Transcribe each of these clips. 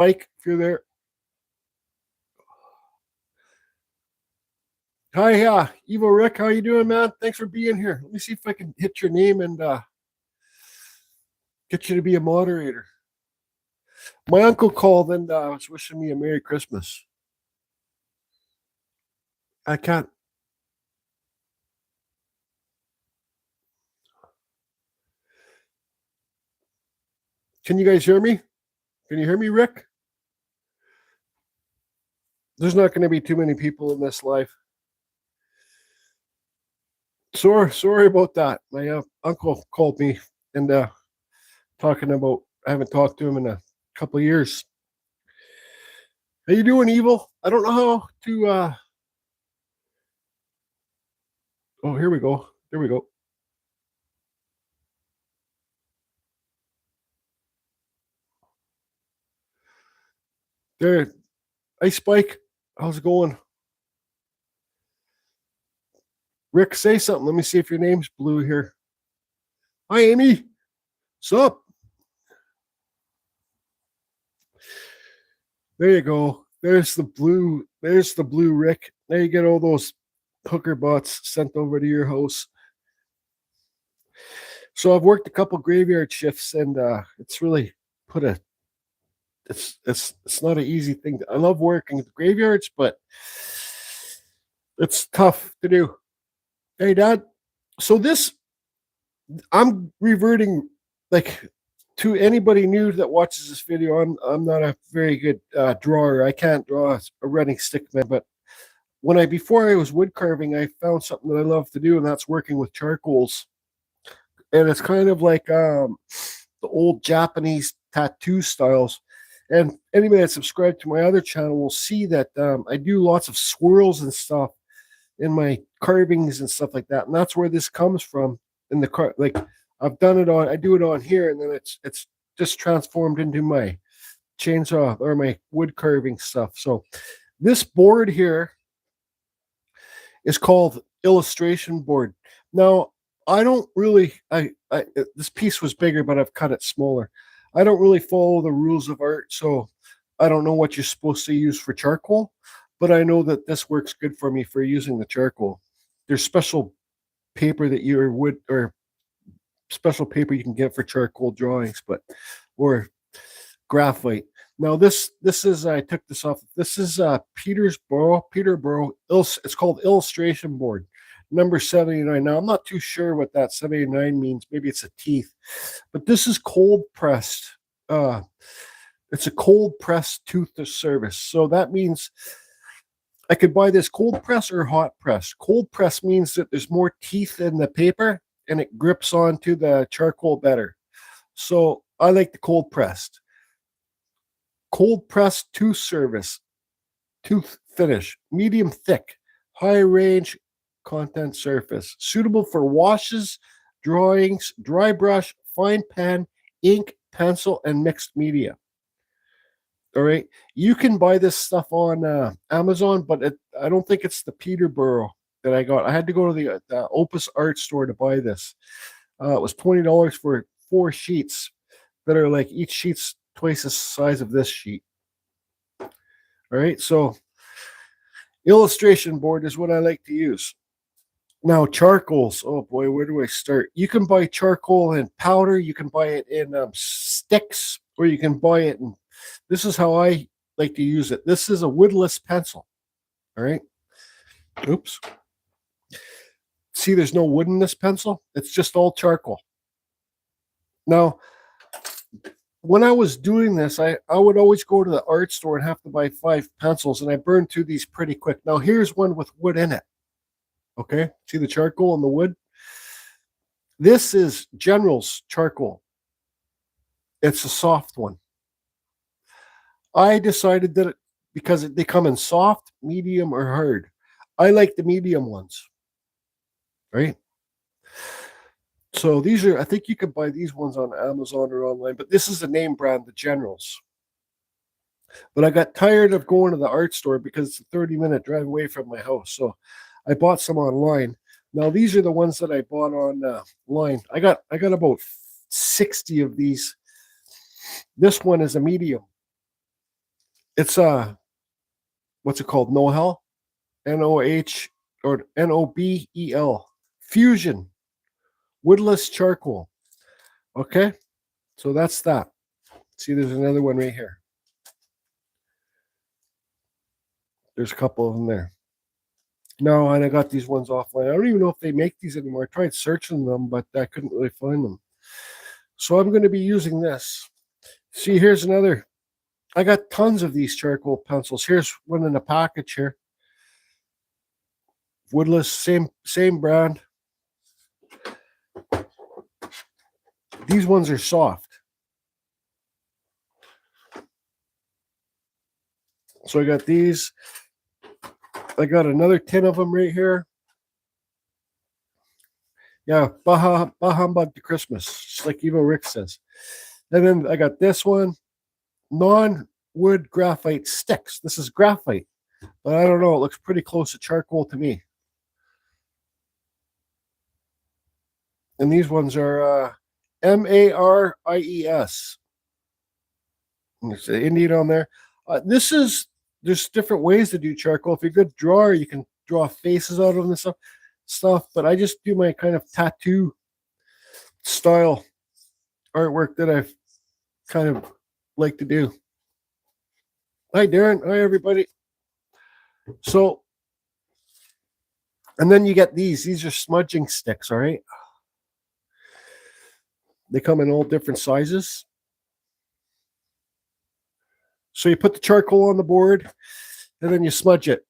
Spike, if you're there. Hi, Evo Rick, how you doing, man? Thanks for being here. Let me see if I can hit your name and get you to be a moderator. My uncle called and was wishing me a Merry Christmas. I can't. Can you guys hear me? Can you hear me, Rick? There's not going to be too many people in this live. Sorry about that. My uncle called me and talking about, I haven't talked to him in a couple of years. How you doing, Evil? I don't know how to oh, here we go. There we go. There. Hey, Spike. How's it going? Rick, say something. Let me see if your name's blue here. Hi, Amy. What's up? There you go. There's the blue. There's the blue Rick. There you get all those hooker bots sent over to your house. So I've worked a couple graveyard shifts, and it's really put a. It's not an easy thing. I love working at the graveyards, but it's tough to do. Hey, Dad. So this, I'm reverting like to anybody new that watches this video. I'm not a very good drawer. I can't draw a running stick man, but before I was wood carving, I found something that I love to do, and that's working with charcoals. And it's kind of like the old Japanese tattoo styles. And anybody that subscribed to my other channel will see that I do lots of swirls and stuff in my carvings and stuff like that. And that's where this comes from in the car. Like I've done it on, I do it on here, and then it's just transformed into my chainsaw or my wood carving stuff. So this board here is called illustration board. Now, I don't really, this piece was bigger, but I've cut it smaller. I don't really follow the rules of art, so I don't know what you're supposed to use for charcoal, but I know that this works good for me for using the charcoal. There's special paper that you would, or special paper you can get for charcoal drawings, or graphite. Now this is, I took this off. This is Peterborough. It's called illustration board number 79. Now I'm not too sure what that 79 means. Maybe it's a teeth, but this is cold pressed. It's a cold pressed tooth service. So that means I could buy this cold press or hot press. Cold press means that there's more teeth in the paper and it grips onto the charcoal better. So I like the cold pressed. Cold pressed tooth service, tooth finish, medium thick, high range content surface, suitable for washes, drawings, dry brush, fine pen, ink, pencil, and mixed media. All right, you can buy this stuff on Amazon, but I don't think it's the Peterborough that I got. I had to go to the Opus Art store to buy this. It was $20 for 4 sheets that are like, each sheet's twice the size of this sheet. All right, so illustration board is what I like to use. Now, charcoals. Oh boy, where do I start? You can buy charcoal in powder. You can buy it in sticks, or you can buy it in. This is how I like to use it. This is a woodless pencil. All right. Oops. See, there's no wood in this pencil. It's just all charcoal. Now, when I was doing this, I would always go to the art store and have to buy 5 pencils, and I burned through these pretty quick. Now, here's one with wood in it. Okay, see the charcoal and the wood? This is General's charcoal. It's a soft one. I decided that because they come in soft, medium, or hard. I like the medium ones. Right? So these are, I think you can buy these ones on Amazon or online, but this is the name brand, the Generals. But I got tired of going to the art store because it's a 30-minute drive away from my house. So I bought some online. Now these are the ones that I bought online. I got about 60 of these. This one is a medium. It's what's it called? Nohel, NOH or NOBEL, fusion woodless charcoal. Okay, so that's that. See, there's another one right here. There's a couple of them there. No, and I got these ones offline. I don't even know if they make these anymore. I tried searching them, but I couldn't really find them. So I'm going to be using this. See, here's another. I got tons of these charcoal pencils. Here's one in a package here. Woodless, same brand. These ones are soft. So I got these. I got another 10 of them right here. Yeah, bah humbug to Christmas, just like Evo Rick says. And then I got this one, non-wood graphite sticks. This is graphite, but I don't know. It looks pretty close to charcoal to me. And these ones are MARIES. There's an Indian on there. There's different ways to do charcoal. If you're a good drawer, you can draw faces out of them and stuff. But I just do my kind of tattoo style artwork that I've kind of like to do. Hi, Darren. Hi, everybody. So, and then you get these. These are smudging sticks, all right? They come in all different sizes. So you put the charcoal on the board, and then you smudge it.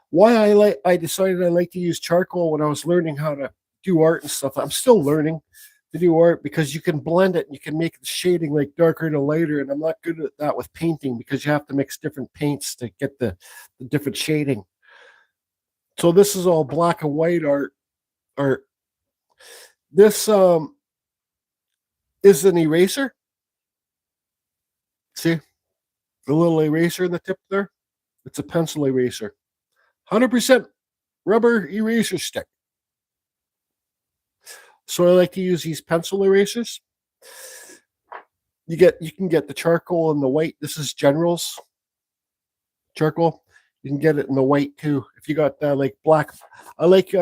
Why I decided I like to use charcoal when I was learning how to do art and stuff. I'm still learning to do art because you can blend it and you can make the shading like darker to lighter. And I'm not good at that with painting because you have to mix different paints to get the different shading. So this is all black and white art. This is an eraser. See the little eraser in the tip there? It's a pencil eraser. 100% rubber eraser stick. So I like to use these pencil erasers. You can get the charcoal and the white. This is General's charcoal. You can get it in the white too. If you got like black, I like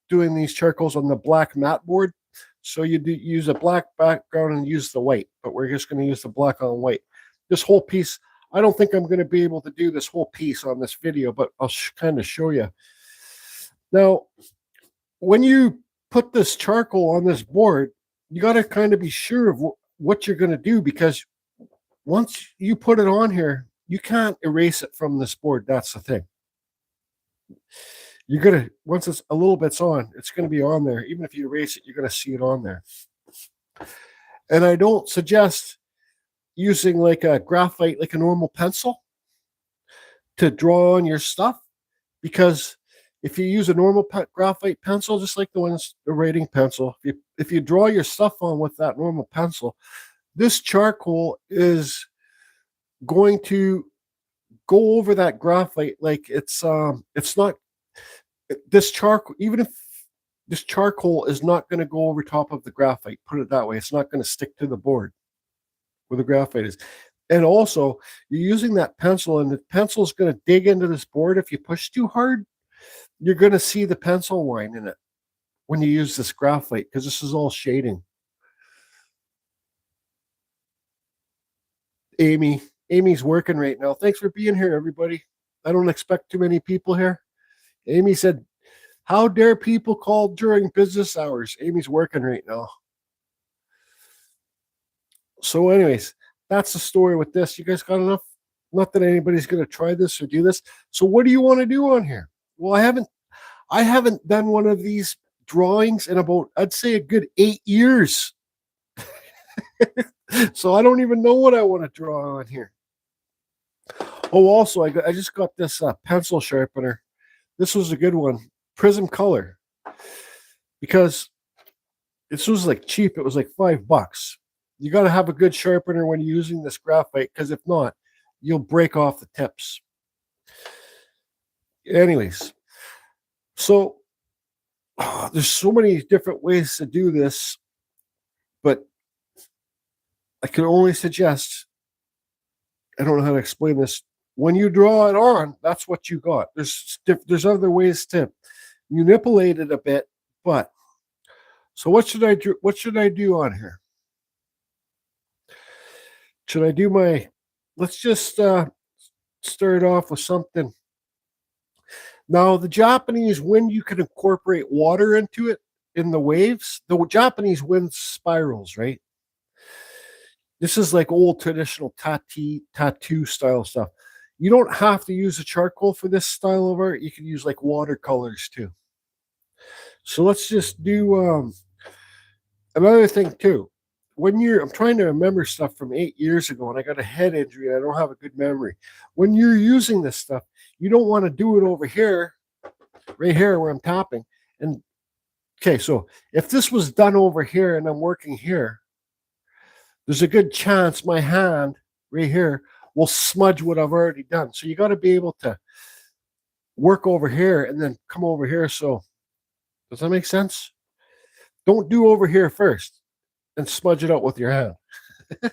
doing these charcoals on the black mat board. So you do use a black background and use the white, but we're just going to use the black on white. This whole piece, I don't think I'm going to be able to do this whole piece on this video, but I'll kind of show you. Now, when you put this charcoal on this board, you got to kind of be sure of what you're going to do, because once you put it on here, you can't erase it from this board. That's the thing. You're going to, once it's a little bit's on, it's going to be on there. Even if you erase it, you're going to see it on there. And I don't suggest using like a graphite, like a normal pencil to draw on your stuff, because if you use a normal graphite pencil, just like the writing pencil, if you draw your stuff on with that normal pencil, this charcoal is going to go over that graphite like it's not this charcoal. Even if this charcoal is not going to go over top of the graphite, put it that way, it's not going to stick to the board where the graphite is. And also, you're using that pencil, and the pencil is going to dig into this board. If you push too hard, you're going to see the pencil line in it when you use this graphite, because this is all shading. Amy's working right now. Thanks for being here, everybody. I don't expect too many people here. Amy said, how dare people call during business hours? Amy's working right now. So anyways, that's the story with this. You guys got enough? Not that anybody's going to try this or do this. So what do you want to do on here? Well, I haven't done one of these drawings in about, I'd say, a good 8 years. So I don't even know what I want to draw on here. Oh, also, I just got this pencil sharpener. This was a good one, Prism Color, because this was like cheap. It was like $5. You got to have a good sharpener when you're using this graphite, because if not, you'll break off the tips. Anyways, so there's so many different ways to do this, but I can only suggest I don't know how to explain this. When you draw it on, that's what you got. There's other ways to manipulate it a bit, but so what should I do? What should I do on here? Should I do my? Let's just start off with something. Now, the Japanese wind, you can incorporate water into it in the waves. The Japanese wind spirals, right? This is like old traditional tattoo style stuff. You don't have to use a charcoal for this style of art. You can use like watercolors too. So let's just do another thing too. I'm trying to remember stuff from 8 years ago and I got a head injury and I don't have a good memory. When you're using this stuff, you don't want to do it over here, right here where I'm tapping. And okay, so if this was done over here and I'm working here, there's a good chance my hand right here will smudge what I've already done. So you got to be able to work over here and then come over here. So does that make sense? Don't do over here first and smudge it out with your hand. I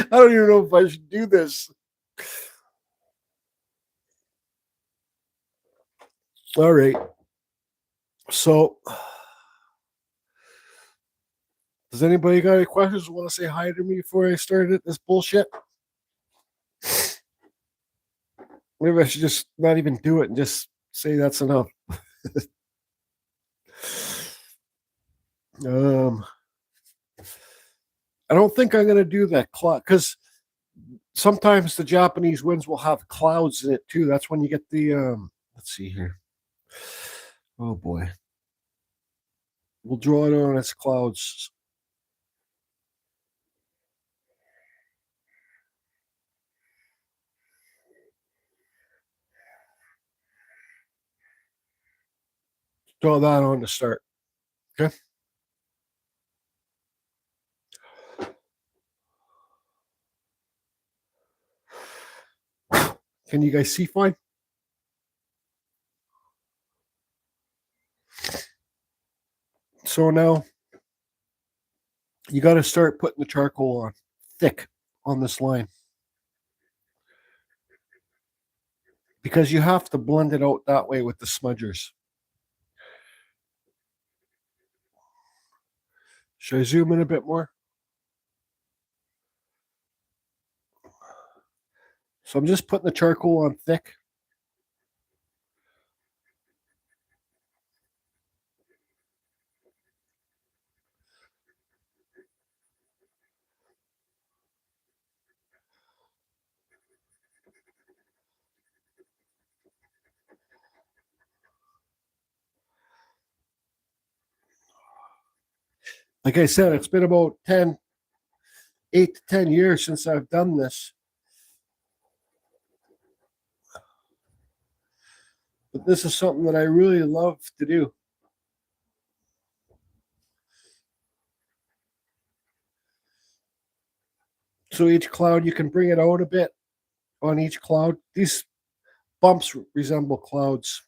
don't even know if I should do this. All right. So does anybody got any questions? Want to say hi to me before I started this bullshit? Maybe I should just not even do it and just say that's enough. I don't think I'm going to do that because sometimes the Japanese winds will have clouds in it too. That's when you get the let's see here. Oh boy. We'll draw it on as clouds. Draw that on to start. Okay. Can you guys see fine? So now you got to start putting the charcoal on thick on this line because you have to blend it out that way with the smudgers. Should I zoom in a bit more? So I'm just putting the charcoal on thick. Like I said, it's been about 8 to 10 years since I've done this. But this is something that I really love to do. So each cloud, you can bring it out a bit on each cloud. These bumps resemble clouds.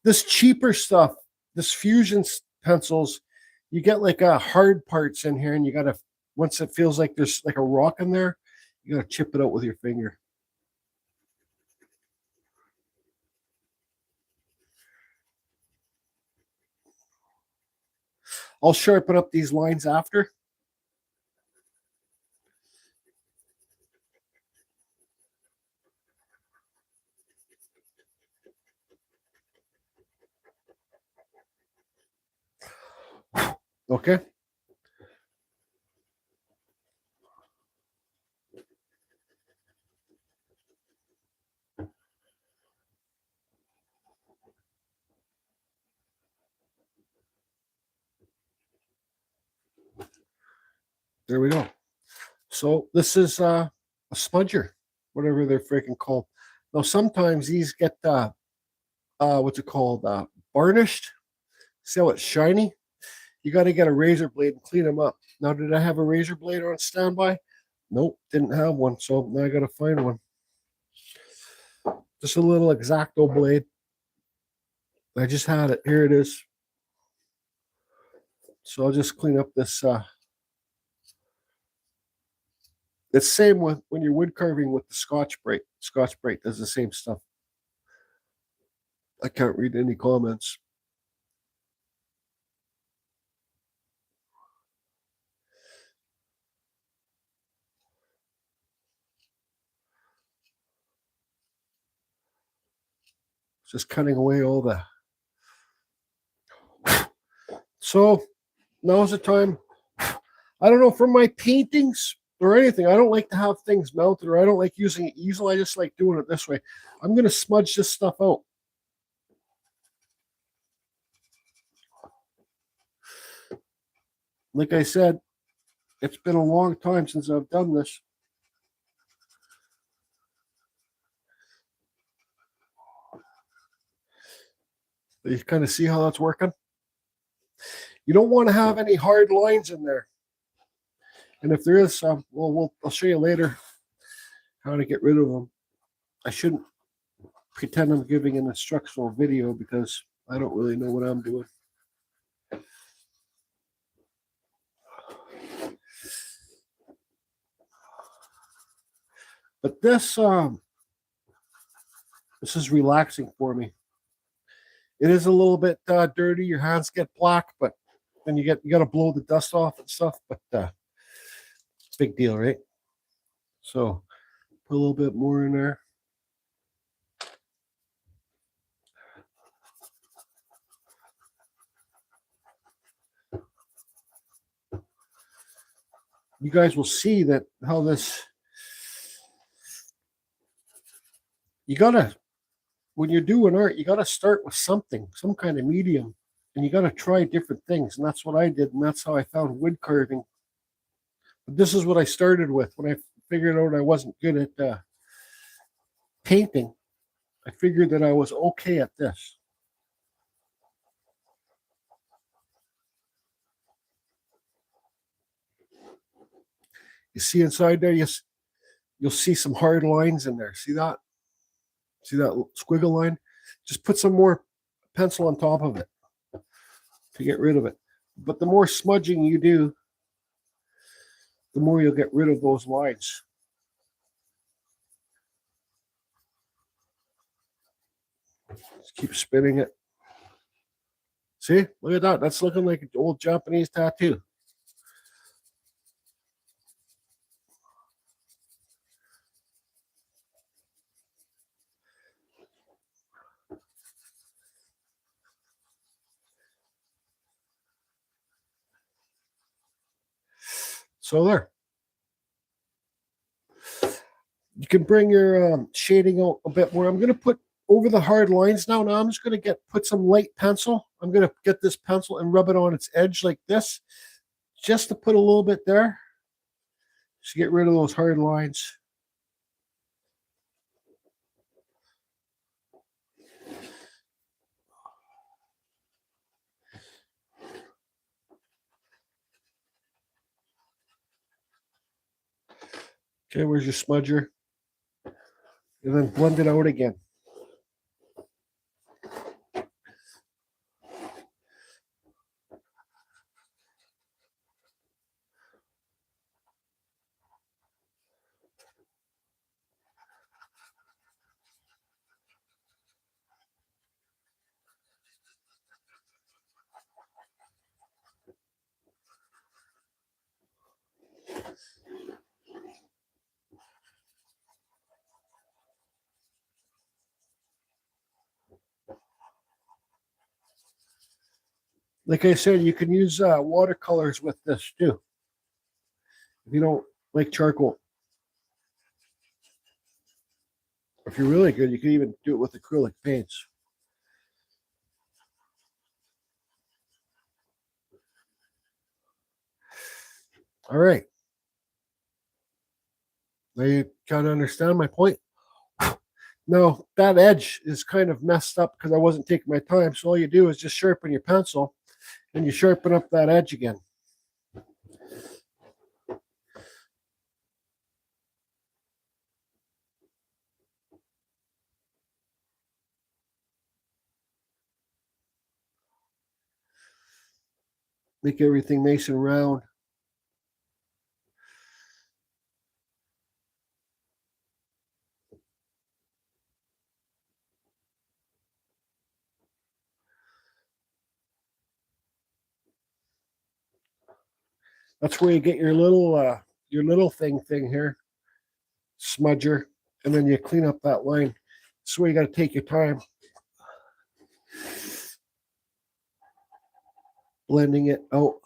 This cheaper stuff, this fusion pencils, you get like hard parts in here and you got to, once it feels like there's like a rock in there, you got to chip it out with your finger. I'll sharpen up these lines after. Okay. There we go. So this is a smudger, whatever they're freaking called. Now sometimes these get what's it called? Varnished. See how it's shiny? You got to get a razor blade and clean them up. Now, did I have a razor blade on standby? Nope, didn't have one. So now I got to find one. Just a little X-Acto blade. I just had it. Here it is. So I'll just clean up this. It's same with when you're wood carving with the Scotch-Brite. Scotch-Brite does the same stuff. I can't read any comments. Just cutting away all the. So now's the time. I don't know, for my paintings or anything, I don't like to have things mounted, or I don't like using an easel. I just like doing it this way. I'm going to smudge this stuff out. Like I said, it's been a long time since I've done this. You kind of see how that's working. You don't want to have any hard lines in there. And if there is, I'll show you later how to get rid of them. I shouldn't pretend I'm giving an instructional video because I don't really know what I'm doing. But this is relaxing for me. It is a little bit dirty. Your hands get black, but then you got to blow the dust off and stuff. But big deal, right? So put a little bit more in there. You guys will see that how this. You gotta, when you're doing art, you gotta start with something, some kind of medium, and you gotta try different things. And that's what I did, and that's how I found wood carving. But this is what I started with when I figured out I wasn't good at painting. I figured that I was okay at this. You see inside there, you'll see some hard lines in there. See that? See that squiggle line? Just put some more pencil on top of it to get rid of it. But the more smudging you do, the more you'll get rid of those lines. Just keep spinning it. See? Look at that. That's looking like an old Japanese tattoo. So there. You can bring your shading out a bit more. I'm going to put over the hard lines now. Now I'm just going to put some light pencil. I'm going to get this pencil and rub it on its edge like this, just to put a little bit there, to get rid of those hard lines. Okay, where's your smudger? And then blend it out again. Like I said, you can use watercolors with this too. If you don't like charcoal. If you're really good, you can even do it with acrylic paints. All right. Now you kind of understand my point. Now, that edge is kind of messed up because I wasn't taking my time. So all you do is just sharpen your pencil and you sharpen up that edge again. Make everything nice and round. That's where you get your little thing here, smudger, and then you clean up that line. That's where you got to take your time, blending it out.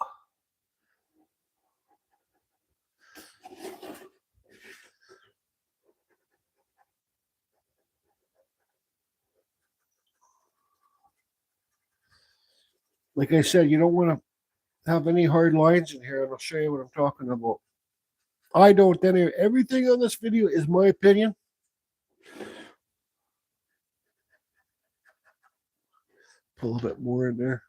Like I said, you don't want to have any hard lines in here, and I'll show you what I'm talking about. I don't. Anyway, everything on this video is my opinion. Put a little bit more in there.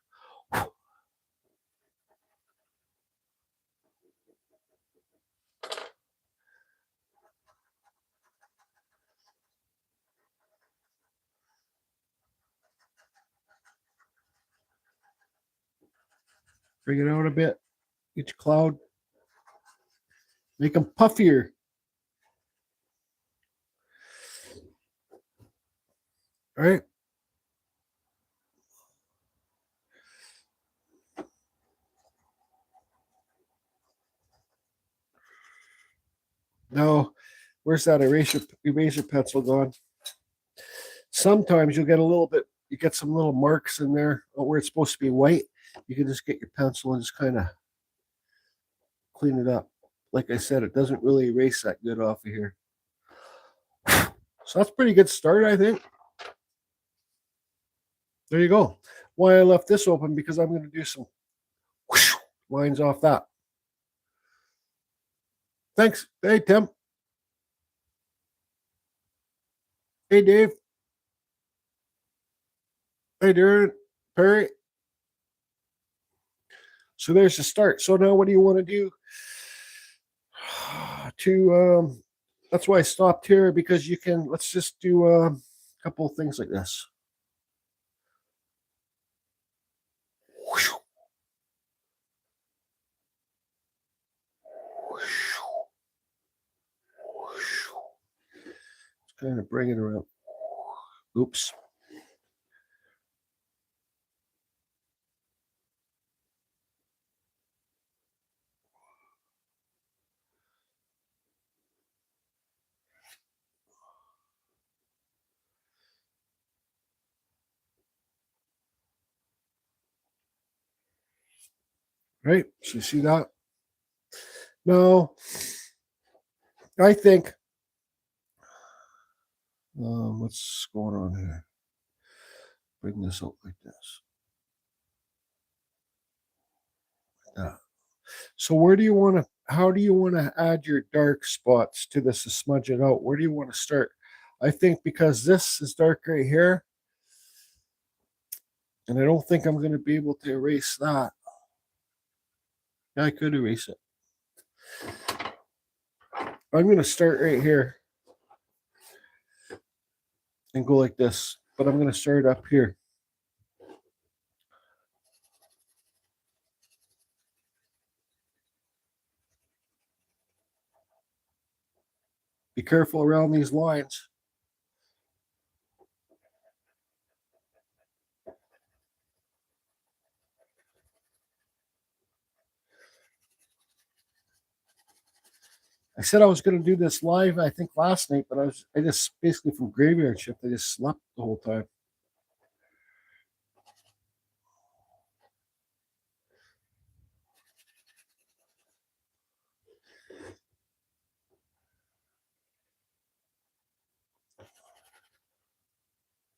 Bring it out a bit. Each cloud. Make them puffier. All right. Now, where's that eraser pencil gone? Sometimes you'll get a little bit, you get some little marks in there where it's supposed to be white. You can just get your pencil and just kind of clean it up. Like I said, it doesn't really erase that good off of here. So that's a pretty good start, I think. There you go. Why I left this open, because I'm going to do some lines off that. Thanks. Hey, Tim. Hey, Dave. Hey, Darren. Perry. So there's the start. So now what do you want to do? That's why I stopped here, because you can, let's just do a couple of things like this. Just kind of bring it around. Oops. Right? So you see that? Now, I think, what's going on here? Bring this out like this. Like that. So where do you want to, how do you want to add your dark spots to this to smudge it out? Where do you want to start? I think because this is dark right here, and I don't think I'm going to be able to erase that. Yeah, I could erase it. I'm going to start right here and go like this, but I'm going to start up here. Be careful around these lines. I said I was going to do this live, I think last night, but I just basically from graveyard shift, I just slept the whole time.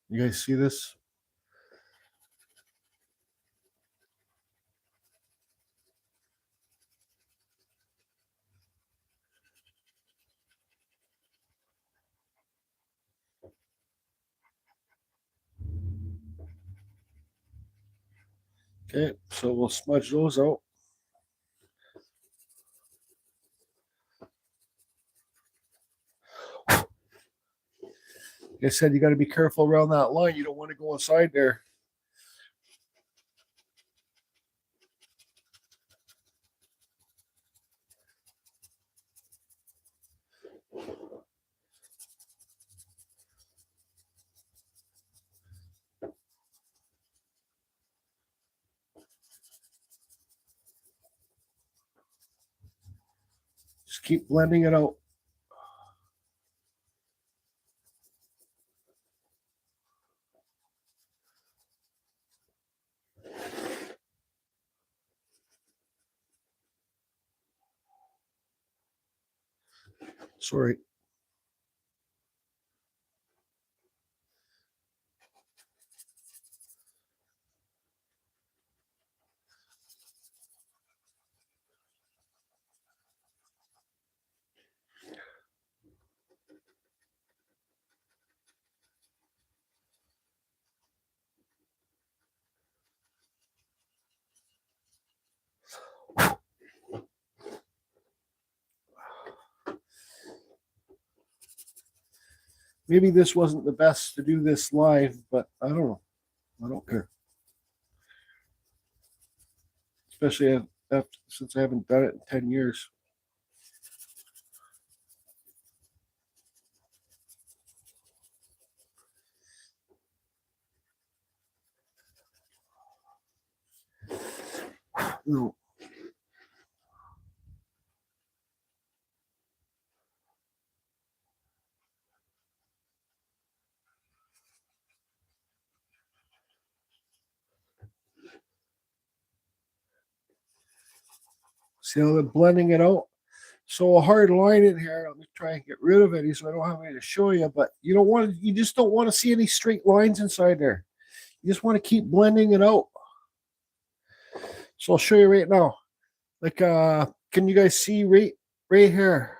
You guys see this? Okay, so we'll smudge those out. Like I said, you got to be careful around that line. You don't want to go inside there. Just keep blending it out. Sorry. Maybe this wasn't the best to do this live, but I don't know. I don't care. Especially since I haven't done it in 10 years. No. See how they're blending it out? So a hard line in here, let me try and get rid of it so I don't have any to show you, but you just don't want to see any straight lines inside there. You just want to keep blending it out. So I'll show you right now. Like can you guys see right here?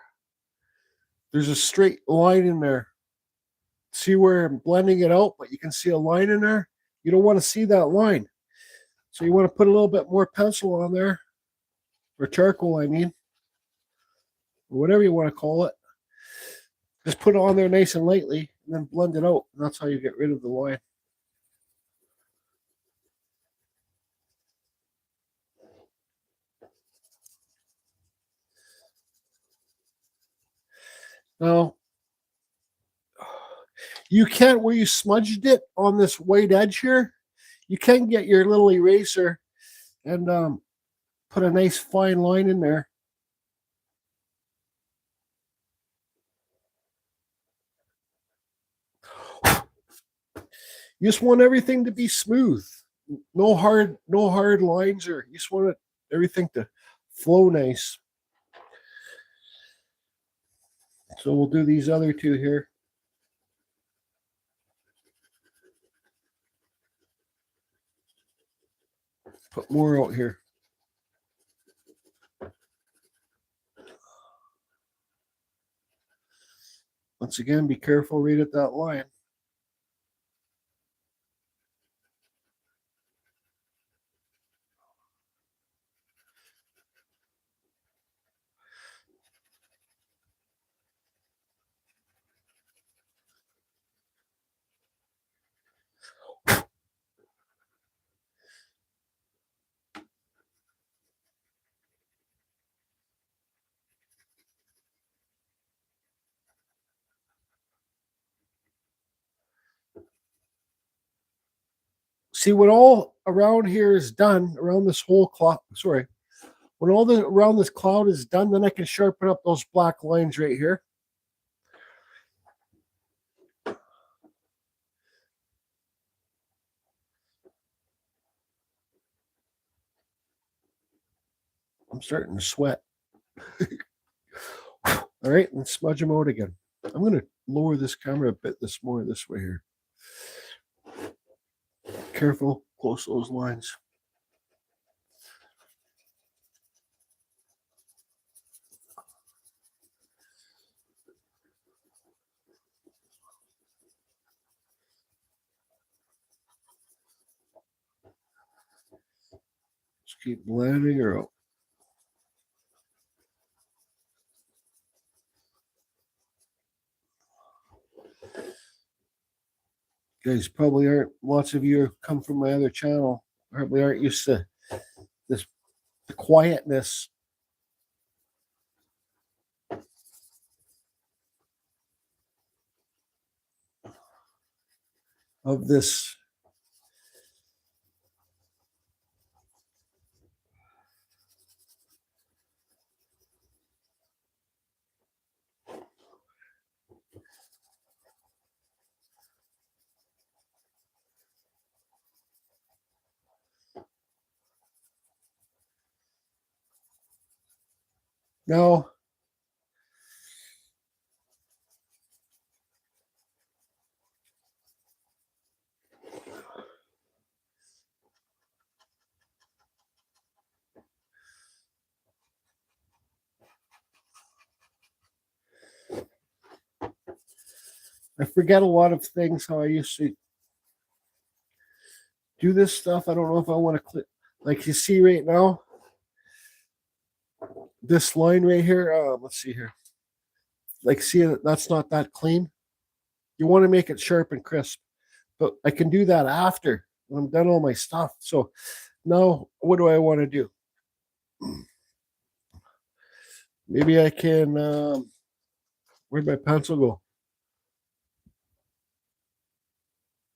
There's a straight line in there. See where I'm blending it out, but you can see a line in there. You don't want to see that line. So you want to put a little bit more pencil on there, or charcoal, I mean, or whatever you want to call it. Just put it on there nice and lightly, and then blend it out. And that's how you get rid of the line. Now, you can, where you smudged it on this white edge here, you can get your little eraser and put a nice fine line in there. You just want everything to be smooth. No hard lines, or you just want everything to flow nice. So we'll do these other two here. Put more out here. Once again, be careful right at that line. See, when all around here is done, around this whole cloud, sorry, when all the around this cloud is done, then I can sharpen up those black lines right here. I'm starting to sweat. All right, and smudge them out again. I'm going to lower this camera a bit this way here. Careful, close those lines. Just keep blending her out. Guys probably aren't, lots of you come from my other channel, probably aren't used to the quietness of this. Now, I forget a lot of things how I used to do this stuff. I don't know if I want to click, like you see right now, this line right here. Let's see here. Like, see, that's not that clean. You want to make it sharp and crisp, but I can do that after when I'm done all my stuff. So now, what do I want to do? Maybe I can. Where'd my pencil go?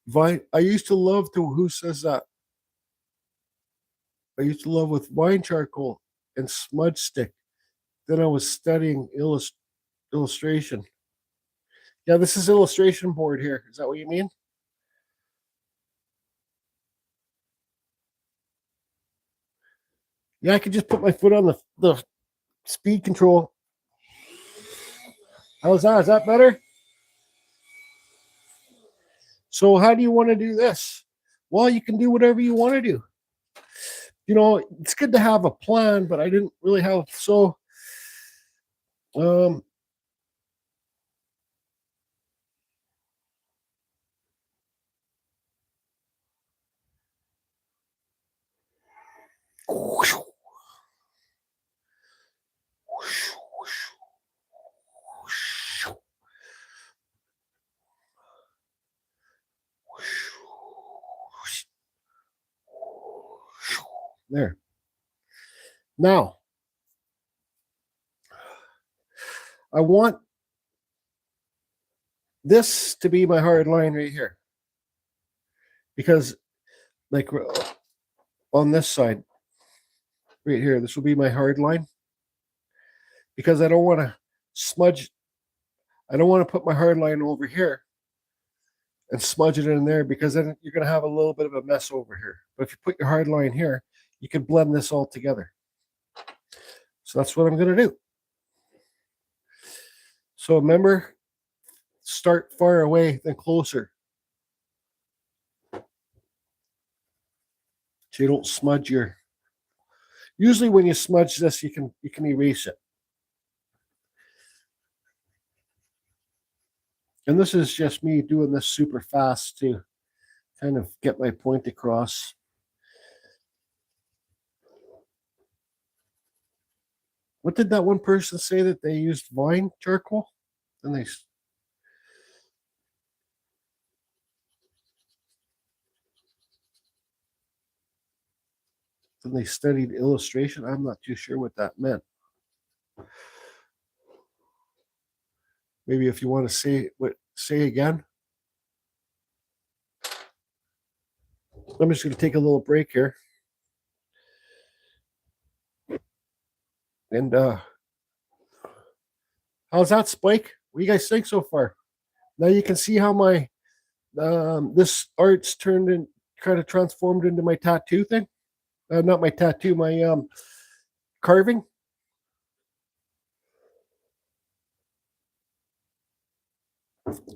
Vine. I used to love to. Who says that? I used to love with wine charcoal and smudge stick. Then I was studying illustration. Yeah, this is illustration board here. Is that what you mean? Yeah, I could just put my foot on the speed control. How's that? Is that better? So how do you want to do this? Well, you can do whatever you want to do. You know, it's good to have a plan, but I didn't really have. So um there. Now, I want this to be my hard line right here. Because like on this side, right here, this will be my hard line. Because I don't want to smudge, I don't want to put my hard line over here and smudge it in there, because then you're going to have a little bit of a mess over here. But if you put your hard line here, you can blend this all together. So that's what I'm going to do. So remember, start far away, then closer. So you don't smudge your. Usually when you smudge this, you can erase it. And this is just me doing this super fast to kind of get my point across. What did that one person say that they used vine charcoal? And they studied illustration. I'm not too sure what that meant. Maybe if you want to say again. I'm just going to take a little break here. And how's that, Spike? What do you guys think so far? Now you can see how my this art's turned in, kind of transformed into my tattoo thing. Not my tattoo, my carving.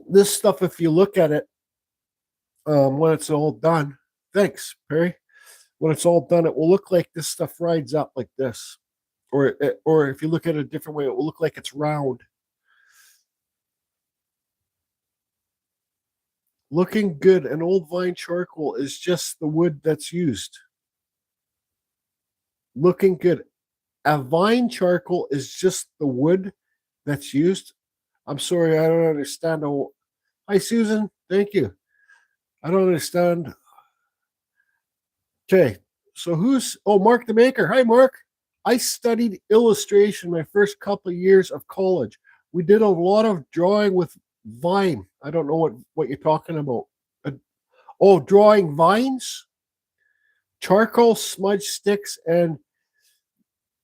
This stuff, if you look at it, when it's all done, thanks, Perry. When it's all done, it will look like this stuff rides up like this. Or if you look at it a different way, it will look like it's round. Looking good. An old vine charcoal is just the wood that's used. Looking good. A vine charcoal is just the wood that's used. I'm sorry, I don't understand. Hi, Susan. Thank you. I don't understand. Okay, so Mark the Maker. Hi, Mark. I studied illustration my first couple of years of college. We did a lot of drawing with vine. I don't know what you're talking about. Drawing vines, charcoal, smudge sticks, and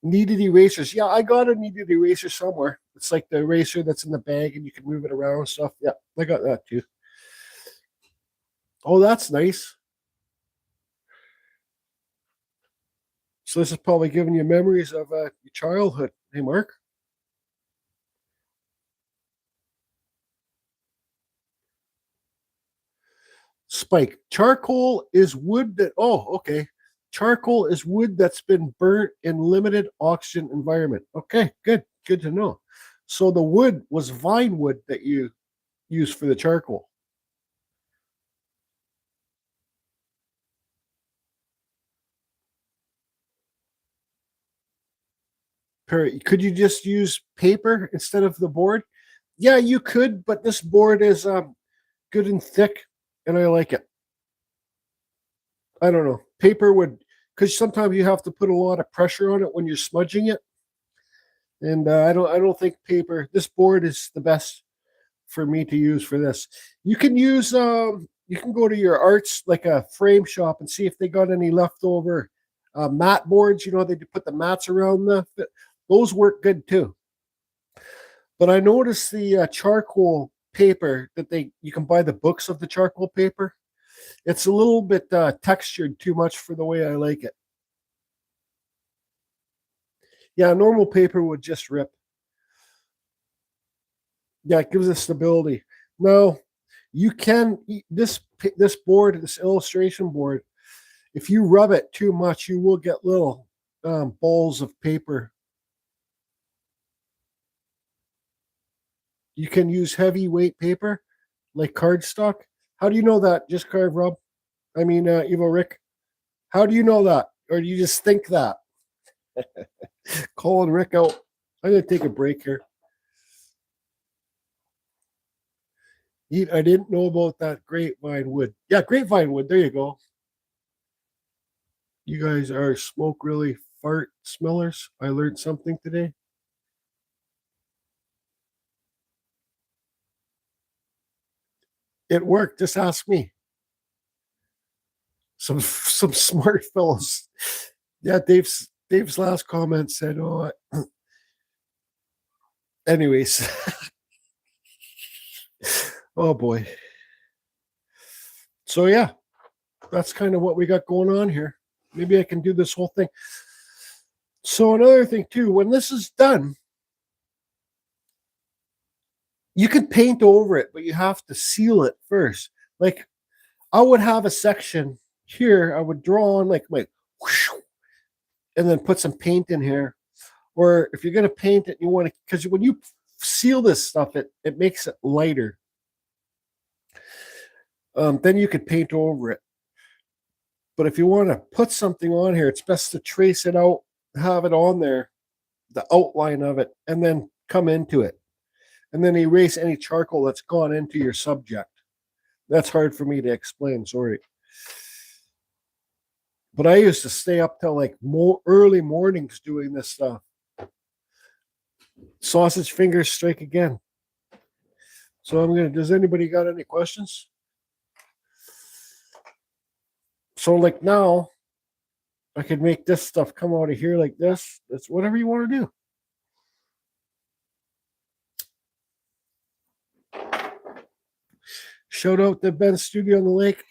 kneaded erasers. Yeah, I got a kneaded eraser somewhere. It's like the eraser that's in the bag and you can move it around and stuff. Yeah, I got that too. Oh, that's nice. So this is probably giving you memories of your childhood. Hey, Mark. Spike. Charcoal is wood that, oh, okay. Charcoal is wood that's been burnt in limited oxygen environment. Okay, good. Good to know. So the wood was vine wood that you used for the charcoal. Could you just use paper instead of the board? Yeah, you could, but this board is good and thick, and I like it. I don't know. Paper would, because sometimes you have to put a lot of pressure on it when you're smudging it, and I don't think paper. This board is the best for me to use for this. You can use you can go to your arts like a frame shop and see if they got any leftover mat boards. You know, they put the mats around those work good too. But I noticed the charcoal paper that they you can buy the books of the charcoal paper. It's a little bit textured too much for the way I like it. Yeah, normal paper would just rip. Yeah, it gives it stability. No, you can this board, this illustration board. If you rub it too much, you will get little balls of paper. You can use heavyweight paper like cardstock. How do you know that? Just carve Rob. I mean, Evo Rick. How do you know that, or do you just think that? Calling Rick out. I'm gonna take a break here. I didn't know about that grapevine wood. Yeah, grapevine wood. There you go. You guys are smoke really fart smellers. I learned something today. It worked. Just ask me. Some smart fellows. Yeah, Dave's last comment said, "Oh, anyways." Oh boy. So yeah, that's kind of what we got going on here. Maybe I can do this whole thing. So another thing too, when this is done, you can paint over it, but you have to seal it first. Like I would have a section here, I would draw on like my whoosh, and then put some paint in here. Or if you're gonna paint it, you want to because when you seal this stuff, it makes it lighter. Then you could paint over it. But if you want to put something on here, it's best to trace it out, have it on there, the outline of it, and then come into it. And then erase any charcoal that's gone into your subject. That's hard for me to explain, sorry. But I used to stay up till like early mornings doing this stuff. Sausage fingers strike again. So I'm gonna. Does anybody got any questions? So like now, I could make this stuff come out of here like this. That's whatever you want to do. Shout out to Ben's Studio on the Lake.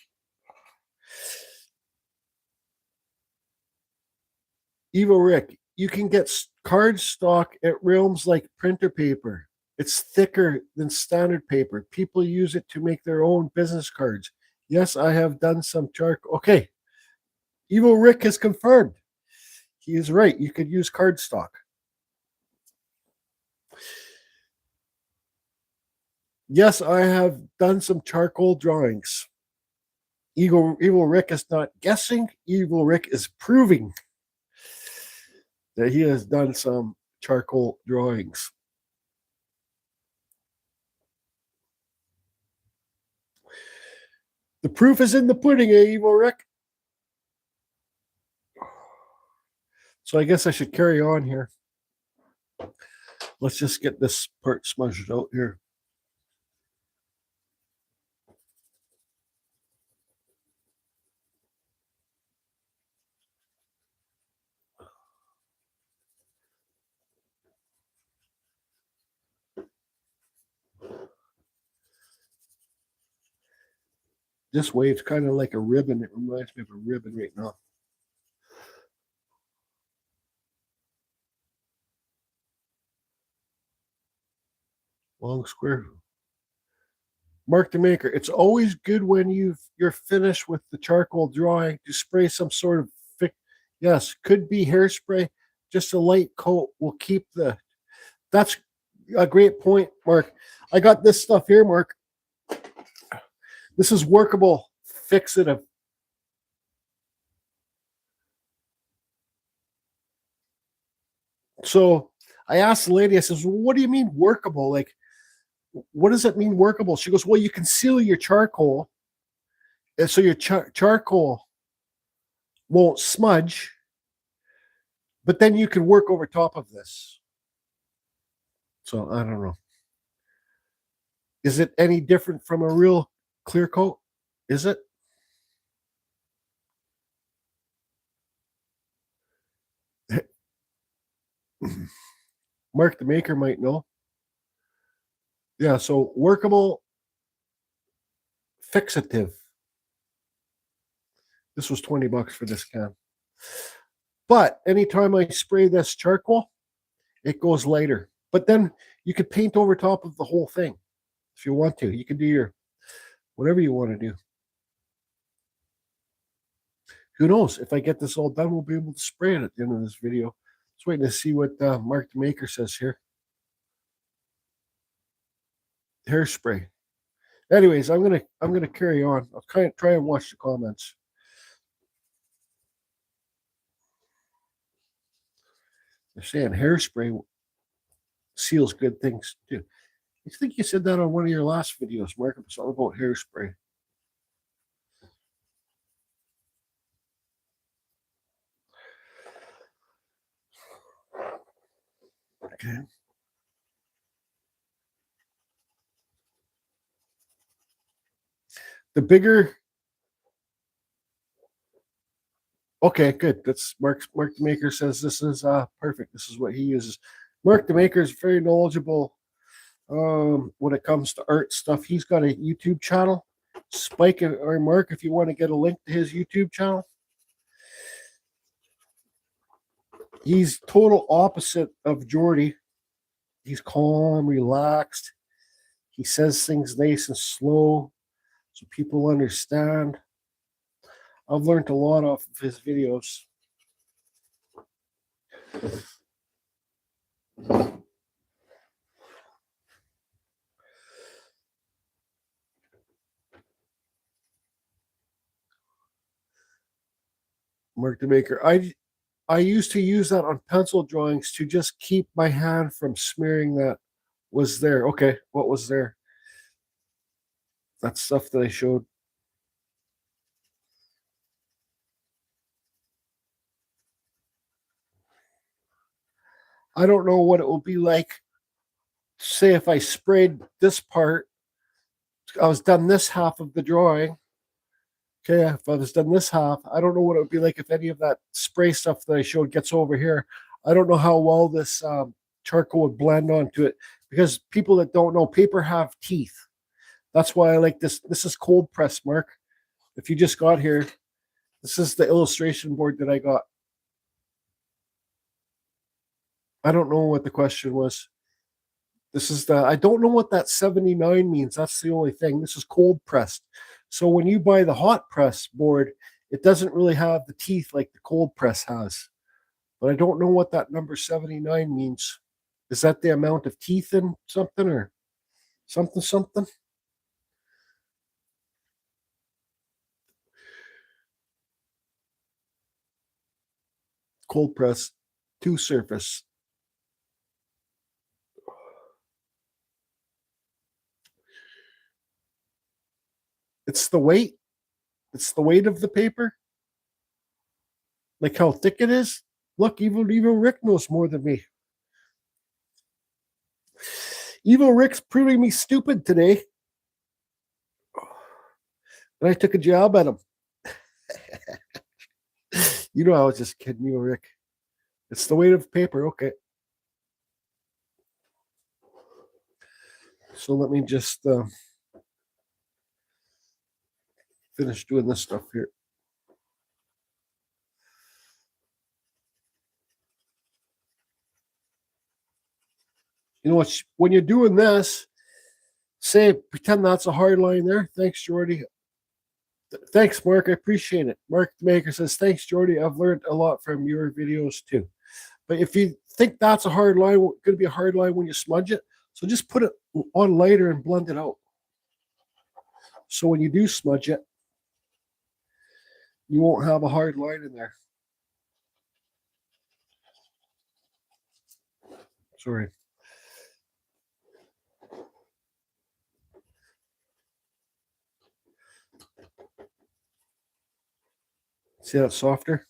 Evo Rick, you can get card stock at realms like printer paper. It's thicker than standard paper. People use it to make their own business cards. Yes, I have done some charcoal. Okay, Evo Rick has confirmed. He is right. You could use cardstock. Yes, I have done some charcoal drawings. Evil Rick is not guessing. Evil Rick is proving that he has done some charcoal drawings. The proof is in the pudding, Evil Rick? So I guess I should carry on here. Let's just get this part smudged out here. This way, it's kind of like a ribbon. It reminds me of a ribbon right now. Long square. Mark the Maker. It's always good when you're finished with the charcoal drawing to spray some sort of yes, could be hairspray. Just a light coat will keep the. That's a great point, Mark. I got this stuff here, Mark. This is workable fixative. So I asked the lady, I says, well, what do you mean workable? Like, what does it mean workable? She goes, well, you can seal your charcoal, and so your charcoal won't smudge, but then you can work over top of this. So I don't know. Is it any different from a real clear coat? Is it? Mark the Maker might know. Yeah, so workable fixative. This was $20 for this can. But anytime I spray this charcoal, it goes lighter. But then you could paint over top of the whole thing if you want to. You can do your whatever you want to do. Who knows? If I get this all done, we'll be able to spray it at the end of this video. Just waiting to see what Mark the Maker says here. Hairspray. Anyways, I'm gonna carry on. I'll kind of try and watch the comments. They're saying hairspray seals good things too. I think you said that on one of your last videos, Mark. It's all about hairspray. Okay. The bigger. Okay, good. That's Mark the Maker says this is perfect. This is what he uses. Mark the Maker is very knowledgeable when it comes to art stuff. He's got a YouTube channel. Spike or Mark, if you want to get a link to his YouTube channel. He's total opposite of Jordy. He's calm, relaxed. He says things nice and slow so people understand. I've learned a lot off of his videos. Mark the Maker. I used to use that on pencil drawings to just keep my hand from smearing that was there. Okay, what was there? That's stuff that I showed. I don't know what it will be like. Say if I sprayed this part, I was done this half of the drawing. Okay, if I was done this half, I don't know what it would be like if any of that spray stuff that I showed gets over here. I don't know how well this charcoal would blend onto it because people that don't know, paper have teeth. That's why I like this. This is cold press, Mark. If you just got here, this is the illustration board that I got. I don't know what the question was. This is I don't know what that 79 means. That's the only thing. This is cold pressed. So when you buy the hot press board, it doesn't really have the teeth like the cold press has. But I don't know what that number 79 means. Is that the amount of teeth in something or something? Cold press, two surface. It's the weight. It's the weight of the paper. Like how thick it is. Look, even Rick knows more than me. Evil Rick's proving me stupid today. And I took a jab at him. You know I was just kidding you, Rick. It's the weight of paper. Okay. So let me just finish doing this stuff here. You know, when you're doing this, Say, pretend that's a hard line there. Thanks, Jordy. Thanks, Mark. I appreciate it. Mark the Maker says, thanks, Jordy. I've learned a lot from your videos too. But if you think that's a hard line, it's going to be a hard line when you smudge it. So just put it on lighter and blend it out. So when you do smudge it, you won't have a hard line in there. Sorry. See that softer?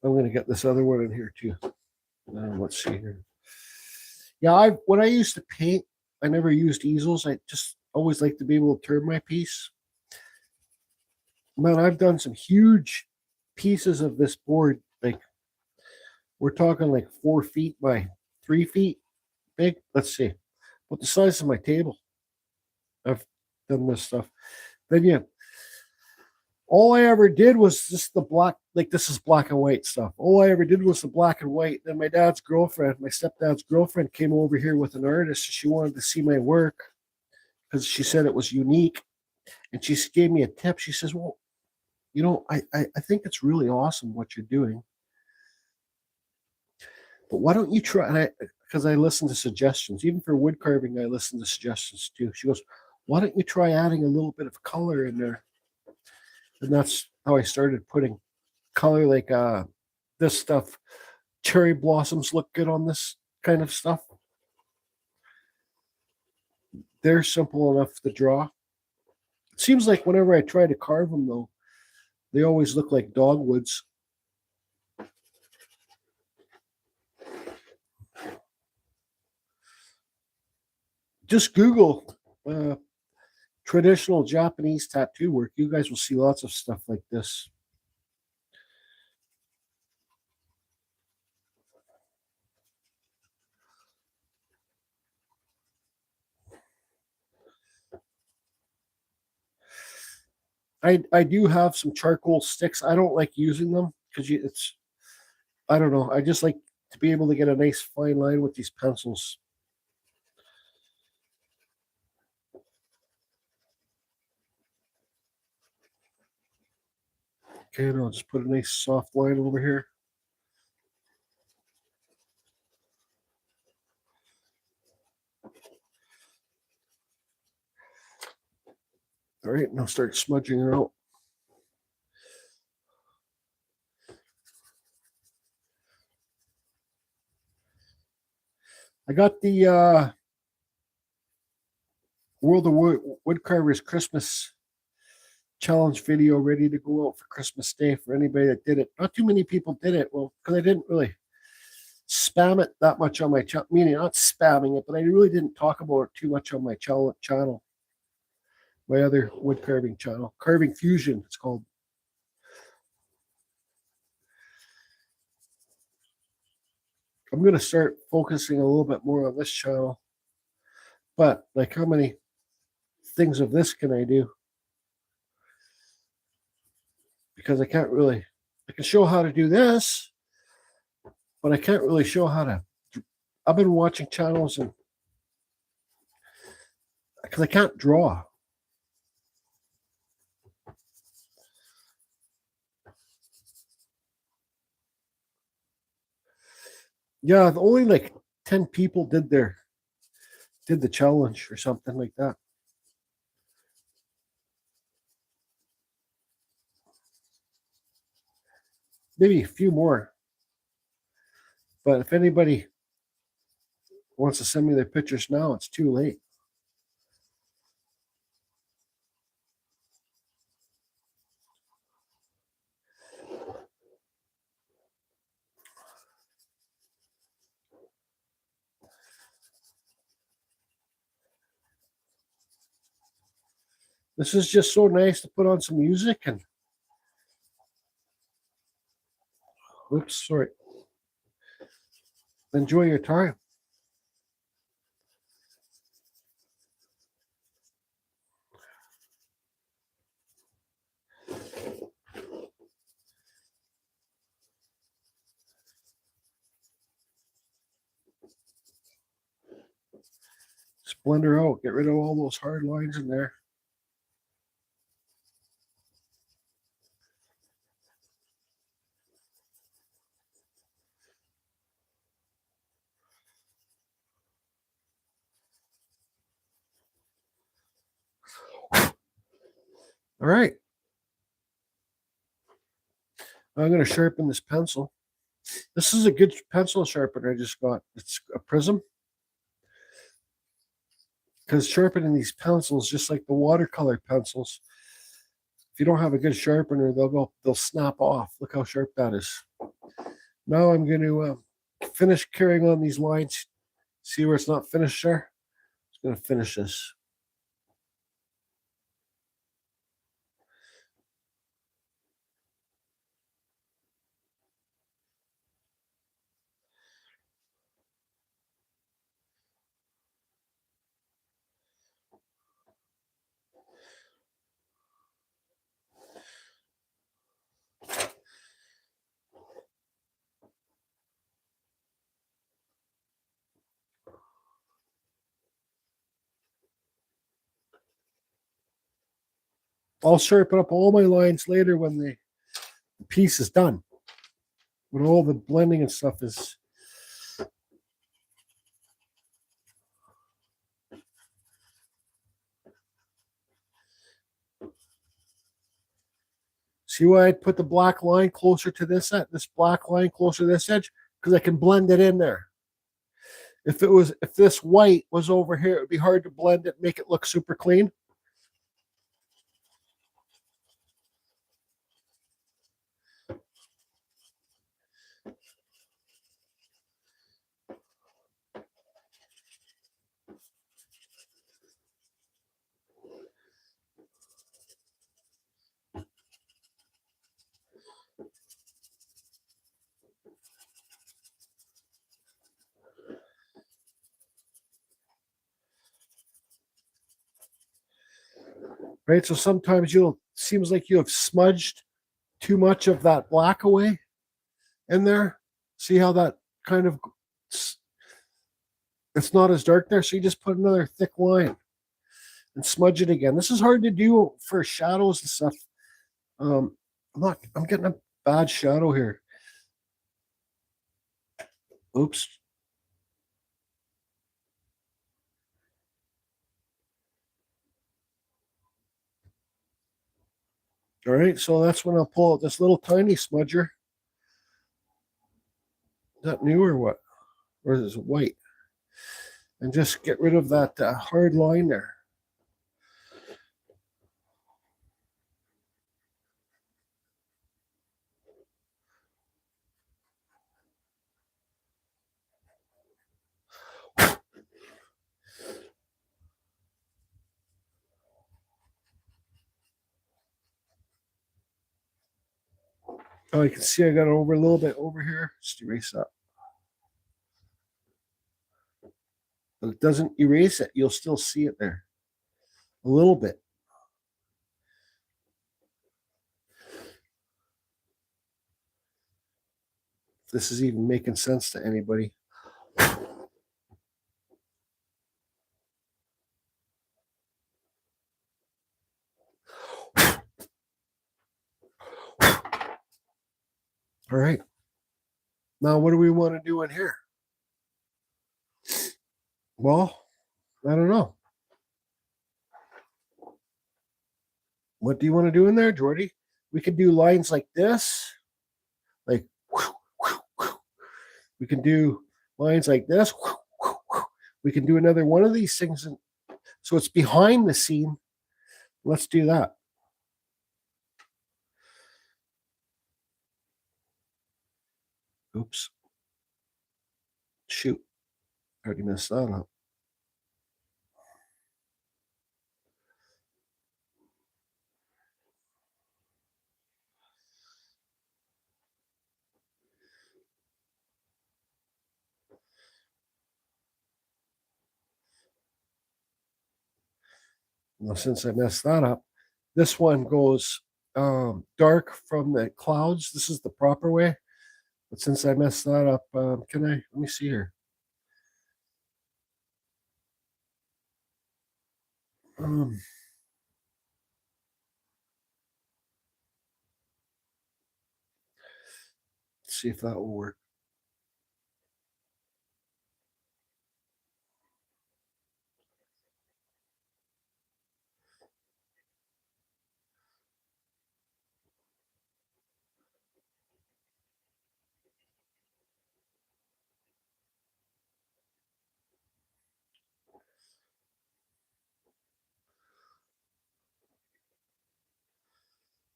I'm going to get this other one in here too. Let's see here. Yeah, when I used to paint, I never used easels. I just always like to be able to turn my piece. Man, I've done some huge pieces of this board. Like, we're talking like 4 feet by 3 feet big. Let's see. What the size of my table. I've done this stuff. Then yeah, all I ever did was just the black, like this is black and white stuff. All I ever did was the black and white. Then my dad's girlfriend, my stepdad's girlfriend, came over here with an artist. She wanted to see my work because she said it was unique. And she gave me a tip. She says, well, you know, I think it's really awesome what you're doing. But why don't you try? And because I listen to suggestions, even for wood carving, I listen to suggestions too. She goes, why don't you try adding a little bit of color in there? And that's how I started putting color, like this stuff. Cherry blossoms look good on this kind of stuff. They're simple enough to draw. It seems like whenever I try to carve them, though, they always look like dogwoods. Just Google traditional Japanese tattoo work. You guys will see lots of stuff like this. I do have some charcoal sticks. I don't like using them because it's, I don't know. I just like to be able to get a nice fine line with these pencils. Okay, and I'll just put a nice soft line over here. All right, now start smudging her out. I got the World of Woodcarvers Christmas challenge video ready to go out for Christmas Day for anybody that did it. Not too many people did it. Well, because I didn't really spam it that much on my channel. Meaning not spamming it, but I really didn't talk about it too much on my channel. My other wood carving channel, Carving Fusion, it's called. I'm going to start focusing a little bit more on this channel. But like, how many things of this can I do? Because I can't really, I can show how to do this, but I can't really show how to. I've been watching channels and because I can't draw. Yeah, only like 10 people did the challenge or something like that. Maybe a few more. But if anybody wants to send me their pictures now, it's too late. This is just so nice to put on some music and oops, sorry. Enjoy your time. Just blend her out. Get rid of all those hard lines in there. All right. I'm going to sharpen this pencil. This is a good pencil sharpener I just got. It's a Prism. Because sharpening these pencils, just like the watercolor pencils, if you don't have a good sharpener, they'll snap off. Look how sharp that is. Now I'm going to finish carrying on these lines. See where it's not finished there? I'm going to finish this. I'll sharpen up all my lines later when the piece is done. When all the blending and stuff is. See why I put the black line closer to this edge, this black line closer to this edge? Because I can blend it in there. If this white was over here, it would be hard to blend it, make it look super clean. Right, so sometimes seems like you have smudged too much of that black away in there. See how that kind of, it's not as dark there, so you just put another thick line and smudge it again. This is hard to do for shadows and stuff. I'm getting a bad shadow here. Oops. All right, so that's when I'll pull out this little tiny smudger. Is that new or what? Or is it white? And just get rid of that hard line there. Oh, you can see I got it over a little bit over here. Just erase that. But it doesn't erase it. You'll still see it there. A little bit. If this is even making sense to anybody. All right. Now, what do we want to do in here? Well, I don't know. What do you want to do in there, Jordy? We could do lines like this. Like, we can do lines like this. We can do another one of these things. So it's behind the scene. Let's do that. Oops. Shoot. I already messed that up. Now, since I messed that up, this one goes dark from the clouds. This is the proper way. But since I messed that up, let me see here. Um, let's see if that will work.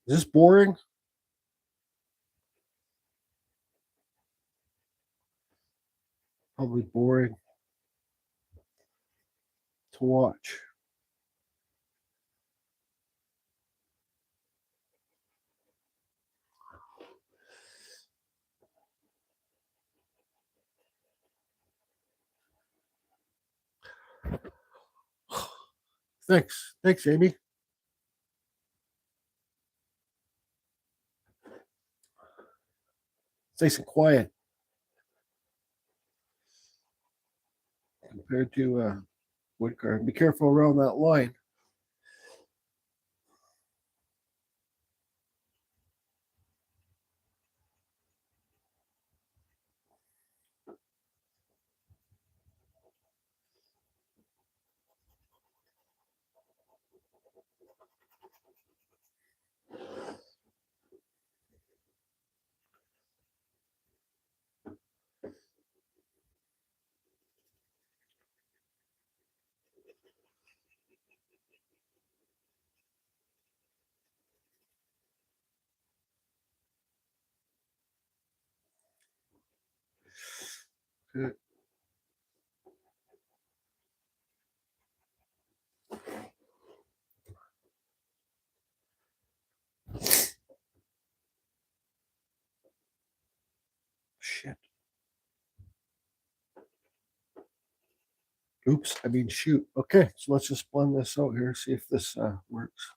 Is this boring? Probably boring to watch. Thanks, Amy. It's nice and quiet compared to wood carving. Be careful around that line. Good. Shit. Oops, I mean shoot. Okay, so let's just blend this out here, see if this works.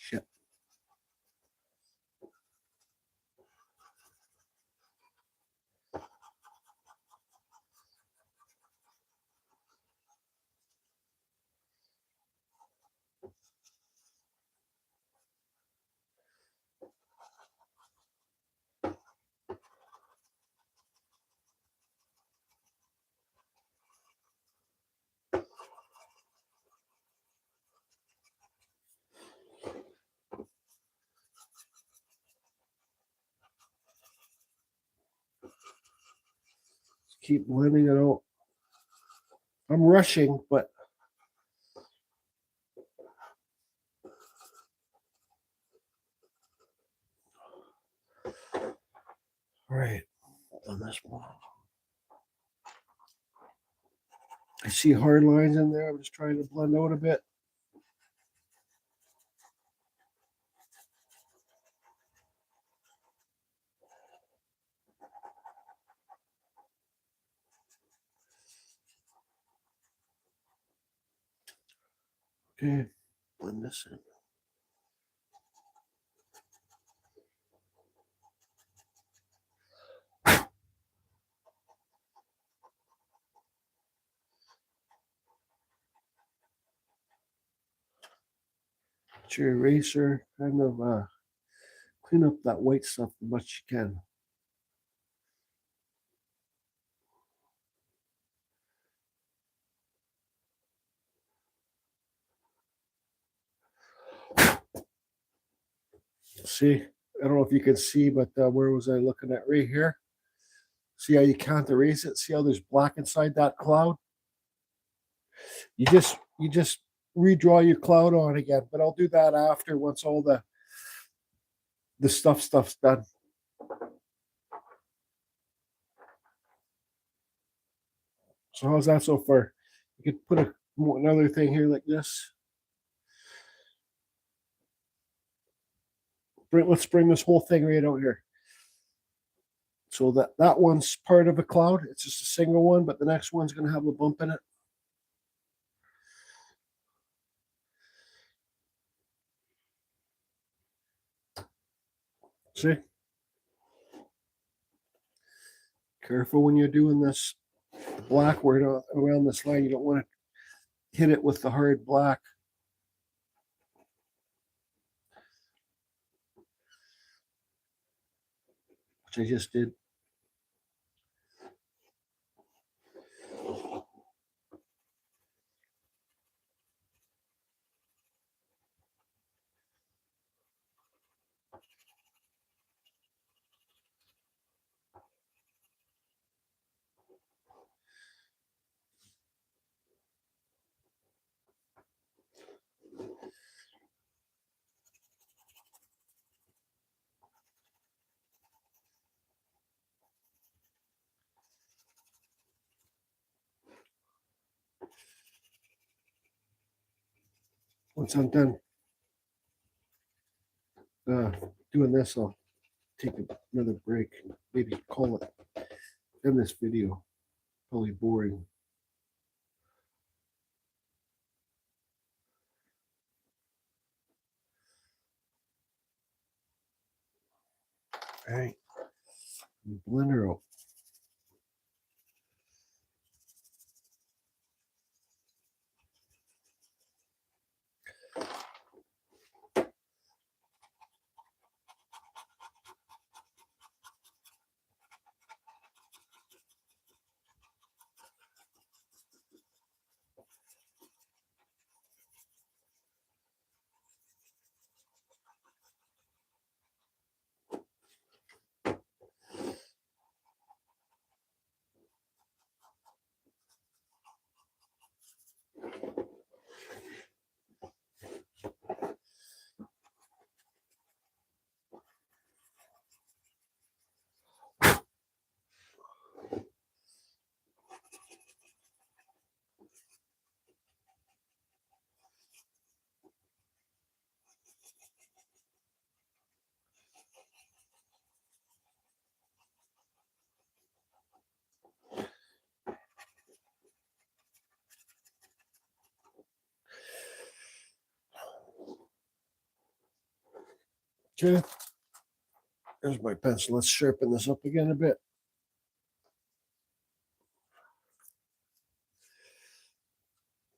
Shit. Keep blending it out. I'm rushing, but all right. On this one. I see hard lines in there. I'm just trying to blend out a bit. Okay, blend this in. Get your eraser, kind of clean up that white stuff as much as you can. See, I don't know if you can see, but where was I looking at? Right here. See how you can't erase it? See how there's black inside that cloud? You just redraw your cloud on again, but I'll do that after once all the stuff's done. So how's that so far? You could put another thing here like this. Let's bring this whole thing right out here. So that one's part of a cloud. It's just a single one, but the next one's going to have a bump in it. See? Careful when you're doing this black word around this line. You don't want to hit it with the hard black. Which I just did. Once I'm done doing this, I'll take another break. Maybe call it in this video. Probably boring. All right. Blender out. Okay. There's my pencil. Let's sharpen this up again a bit.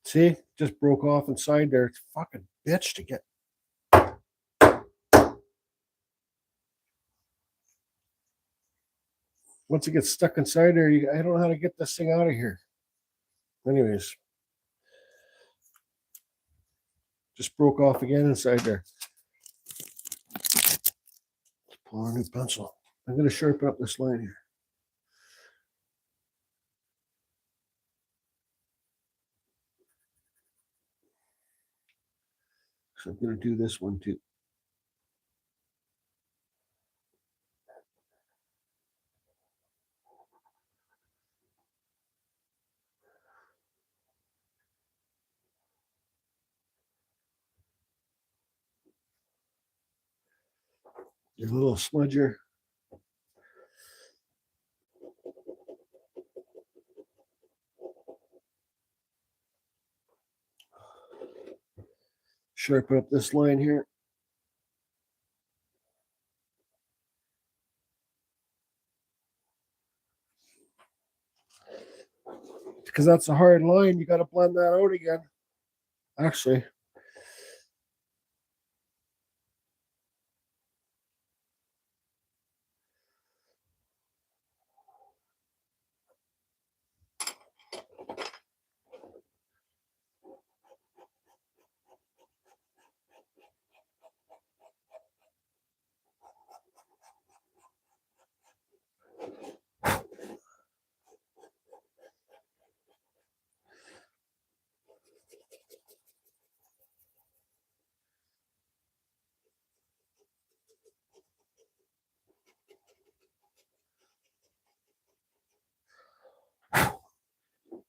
See, just broke off inside there. It's fucking bitch to get. Once it gets stuck inside there, I don't know how to get this thing out of here. Anyways, just broke off again inside there. Let's pull a new pencil. I'm going to sharpen up this line here. So I'm going to do this one too. Your little smudger. Sharpen up this line here. Because that's a hard line, you got to blend that out again. Actually,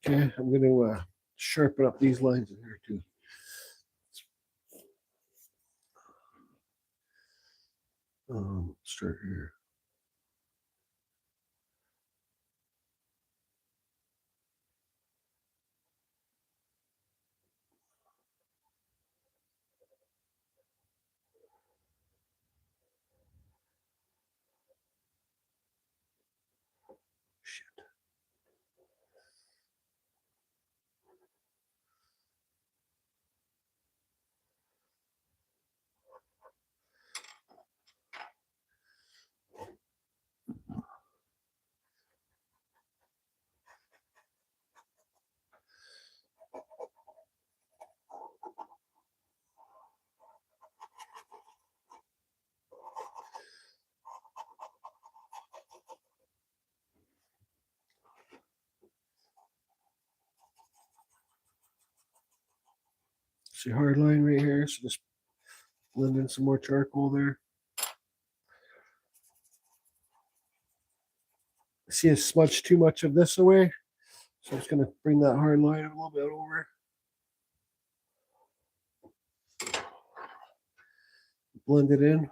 Okay, I'm going to sharpen up these lines in here too. Start here. Shit. See hard line right here, so just blend in some more charcoal there. See, I smudged too much of this away, so I'm just going to bring that hard line a little bit over. Blend it in.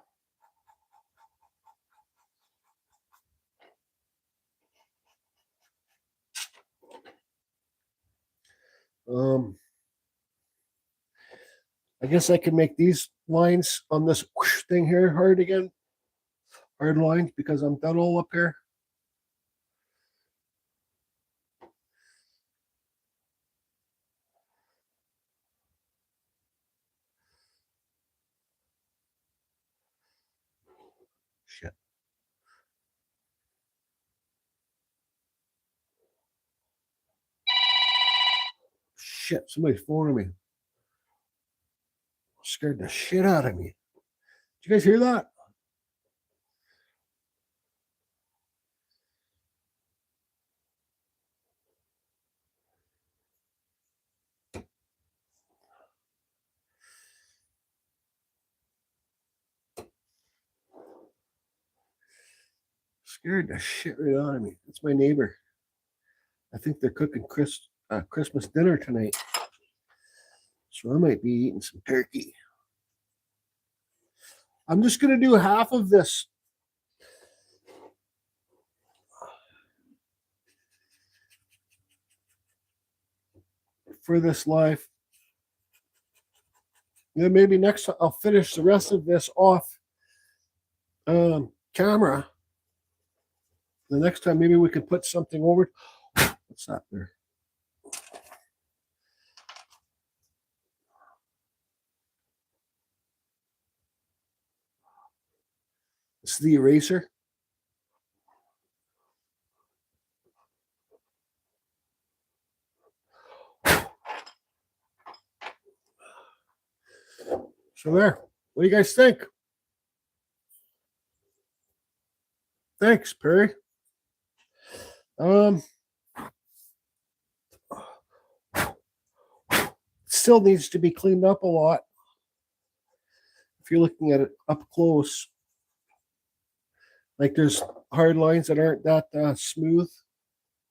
I guess I can make these lines on this thing here hard again. Hard lines because I'm done all up here. Shit. Shit, somebody's phoning me. Scared the shit out of me. Did you guys hear that? Scared the shit right out of me. That's my neighbor. I think they're cooking Christmas dinner tonight. So I might be eating some turkey. I'm just going to do half of this. For this live. Then maybe next time I'll finish the rest of this off camera. The next time maybe we can put something over. What's that there? It's the eraser. So there. What do you guys think? Thanks, Perry. Still needs to be cleaned up a lot. If you're looking at it up close, like there's hard lines that aren't that smooth.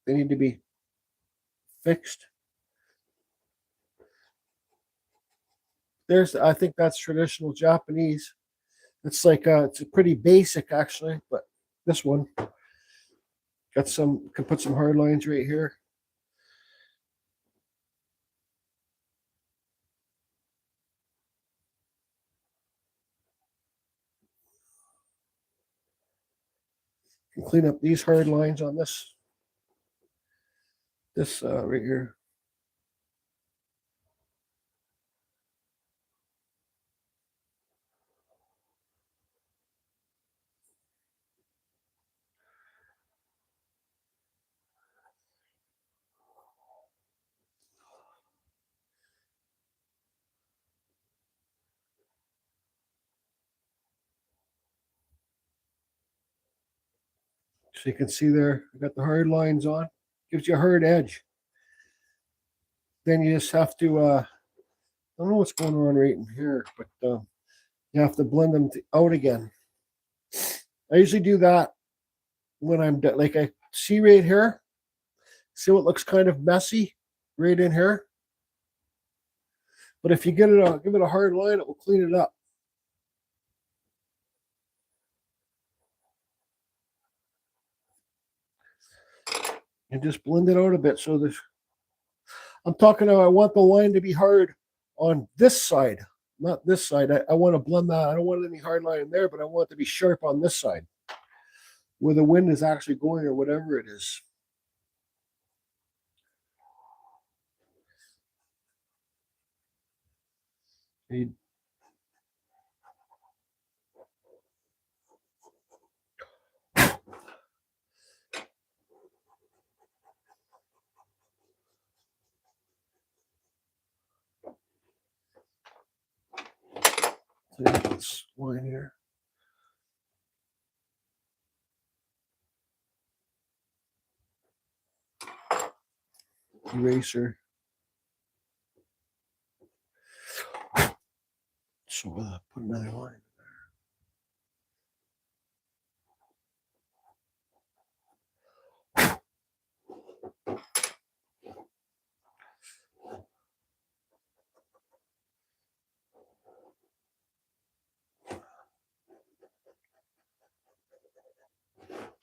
They need to be fixed. I think that's traditional Japanese. It's like it's a pretty basic actually, but this one got some. Can put some hard lines right here. Can clean up these hard lines on this right here. So you can see there, I got the hard lines on. Gives you a hard edge. Then you just have to, I don't know what's going on right in here, but you have to blend them out again. I usually do that when I'm done. Like I see right here, See what looks kind of messy right in here? But if you give it a hard line, it will clean it up. And just blend it out a bit. So this, I'm talking about, I want the line to be hard on this side, not this side. I want to blend that. I don't want any hard line there, but I want it to be sharp on this side where the wind is actually going or whatever it is. You, this line here. Eraser. So put another line.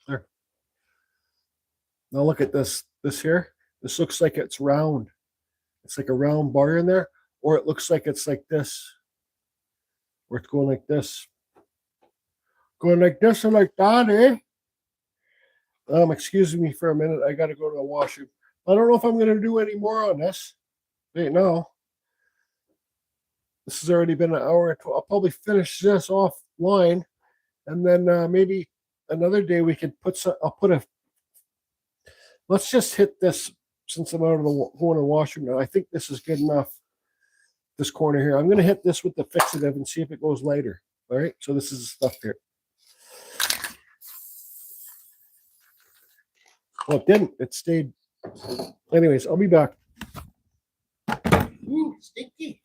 There. Now look at this. This here. This looks like it's round. It's like a round bar in there, or it looks like it's like this, where it's going like this, going like this and like that, eh? Excuse me for a minute. I got to go to the washroom. I don't know if I'm going to do any more on this right now. This has already been an hour. I'll probably finish this offline, and then maybe another day we could put some. I'll put a. Let's just hit this since I'm out of the going to the washroom now. I think this is good enough. This corner here. I'm going to hit this with the fixative and see if it goes lighter. All right. So this is the stuff here. Well, it didn't. It stayed. Anyways, I'll be back. Ooh, stinky.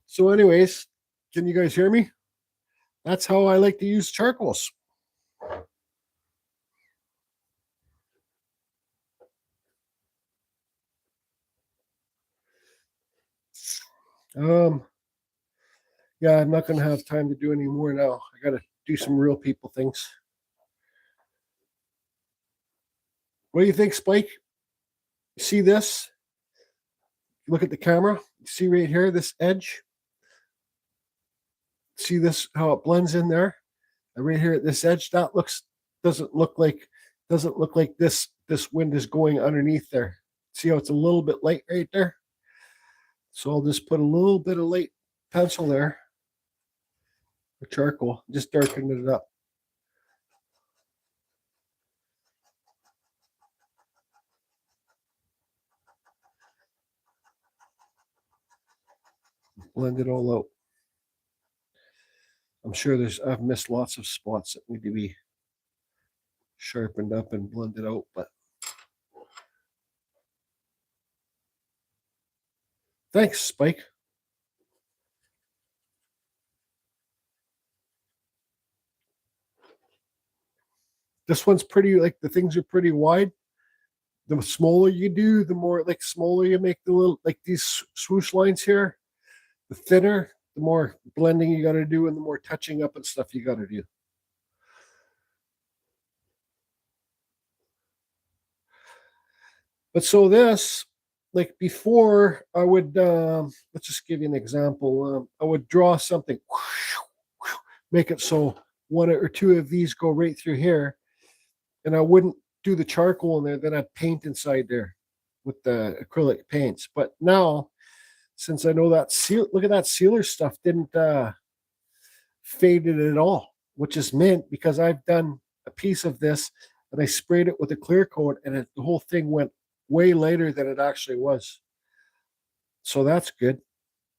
So, anyways, can you guys hear me? That's how I like to use charcoals. Um, yeah, I'm not going to have time to do any more now. I got to do some real people things. What do you think, Spike? You see this? Look at the camera. You see right here, this edge? See this, how it blends in there? And right here at this edge, that doesn't look like this wind is going underneath there. See how it's a little bit light right there? So I'll just put a little bit of light pencil there, or charcoal, just darken it up. blend it all out. I'm sure I've missed lots of spots that need to be sharpened up and blended out, but thanks, Spike. This one's pretty, like the things are pretty wide. The smaller you do, the more like smaller you make the little, like these swoosh lines here, the thinner, the more blending you got to do and the more touching up and stuff you got to do. But so this, like before, I would, let's just give you an example. I would draw something, make it so one or two of these go right through here, and I wouldn't do the charcoal in there. Then I'd paint inside there with the acrylic paints. But now, since I know that look at that sealer stuff didn't fade it at all, which is mint because I've done a piece of this and I sprayed it with a clear coat, and the whole thing went way later than it actually was. So that's good,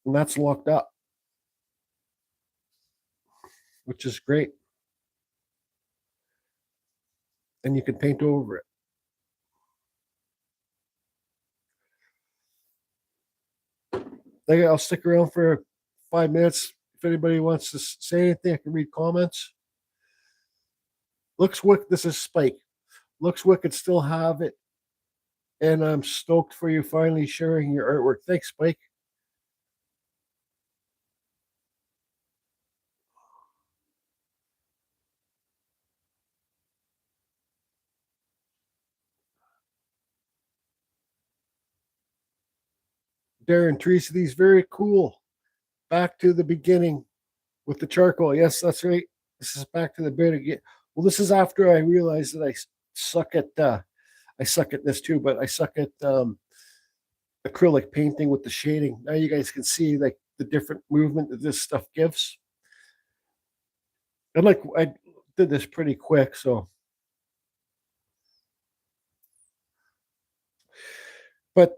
and that's locked up, which is great. And you can paint over it. I'll stick around for 5 minutes. If anybody wants to say anything, I can read comments. Looks wicked. This is Spike. Looks wicked. Still have it. And I'm stoked for you finally sharing your artwork. Thanks, Spike. Darren, Teresa, these very cool. Back to the beginning with the charcoal. Yes, that's right. This is back to the beginning. Well, this is after I realized that I suck at this too, but I suck at acrylic painting with the shading. Now you guys can see like the different movement that this stuff gives. And like I did this pretty quick, so but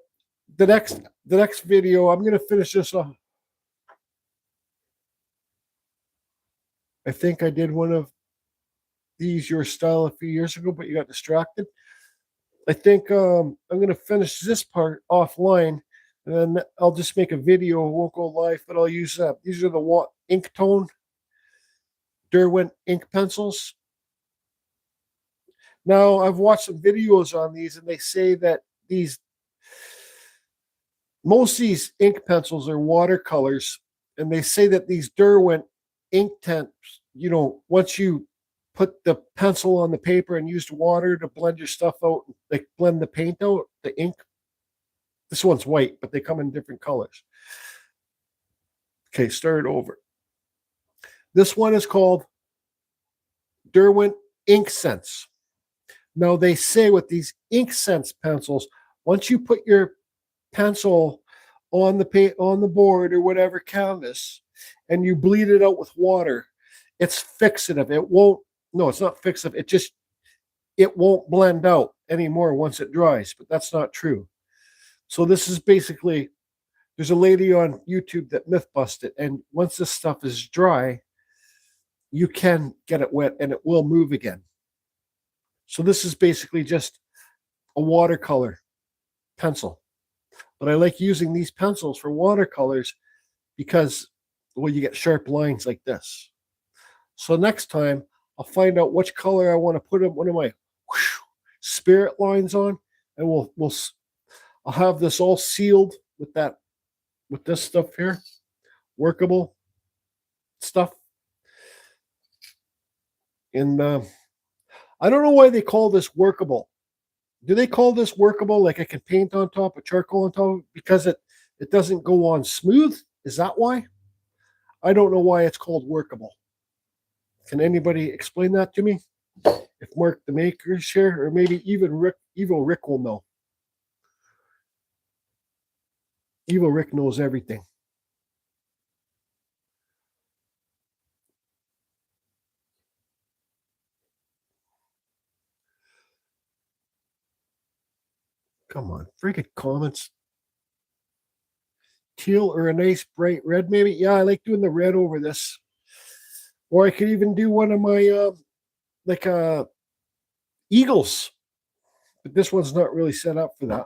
the next video, I'm gonna finish this off. I think I did one of these your style a few years ago, but you got distracted. I think I'm gonna finish this part offline, and then I'll just make a video. It won't go live, but I'll use these are the ink tone Derwent ink pencils. Now I've watched some videos on these, and they say that these most of these ink pencils are watercolors, and they say that these Derwent ink temps, once you put the pencil on the paper and use water to blend your stuff out, like blend the paint out, the ink. This one's white, but they come in different colors. Okay, start over. This one is called Derwent Ink Sense. Now they say with these Ink Sense pencils, once you put your pencil on the board or whatever canvas, and you bleed it out with water, it's fixative. It won't. No, it's not fixative. It won't blend out anymore once it dries. But that's not true. So this is basically, there's a lady on YouTube that myth busted, and once this stuff is dry, you can get it wet and it will move again. So this is basically just a watercolor pencil. But I like using these pencils for watercolors because, well, you get sharp lines like this. So next time I'll find out which color I want to put one of my spirit lines on, and I'll have this all sealed with this stuff here, workable stuff. And I don't know why they call this workable. Do they call this workable? Like I can paint on top, of charcoal on top, because it doesn't go on smooth? Is that why? I don't know why it's called workable. Can anybody explain that to me? If Mark the Maker is here, or maybe even Evil Rick will know. Evil Rick knows everything. Come on, freaking comments. teal or a nice bright red, maybe. Yeah, I like doing the red over this. Or I could even do one of my like eagles, but this one's not really set up for that.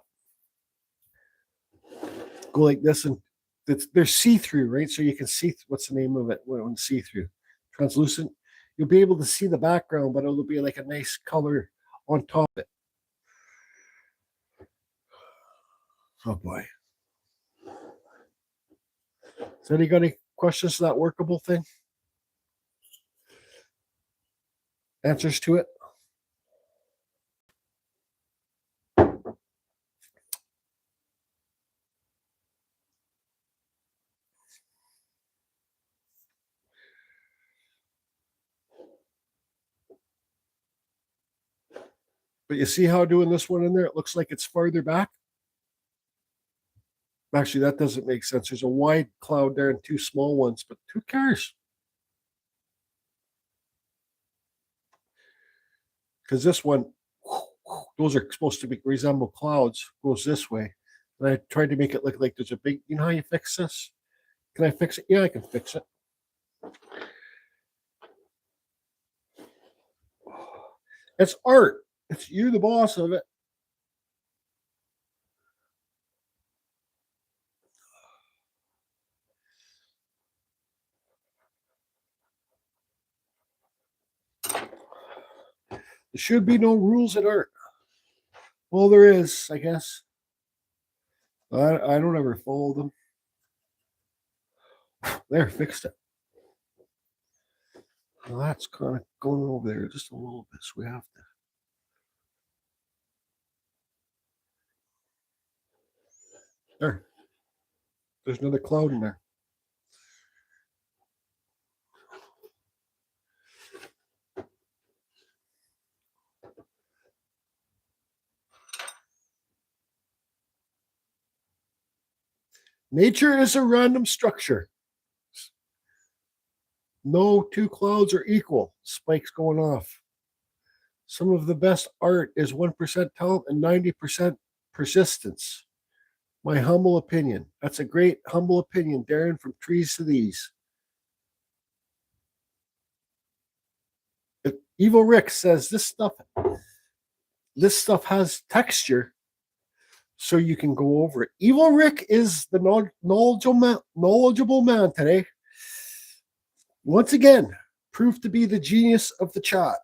Go like this, and they're see-through, right? So you can see what's the name of it when see-through, translucent. You'll be able to see the background, but it'll be like a nice color on top of it. Oh boy. So any got any questions to that workable thing? Answers to it? But you see how doing this one in there, it looks like it's farther back. Actually, that doesn't make sense. There's a wide cloud there and two small ones, but who cares? Because this one, those are supposed to resemble clouds, goes this way. And I tried to make it look like there's a big, you know how you fix this? Can I fix it? Yeah, I can fix it. It's art. It's you, the boss of it. There should be no rules in art. Well, there is, I guess. I don't ever follow them. There, fixed it. Well, that's kind of going over there just a little bit, so we have to. There. There's another cloud in there. Nature is a random structure. No two clouds are equal. Spikes going off. Some of the best art is 1% talent and 90% persistence. My humble opinion. That's a great humble opinion, Darren, from trees to these. Evil Rick says this stuff has texture, so you can go over it. Evil Rick is the knowledgeable man today. Once again, proved to be the genius of the chat.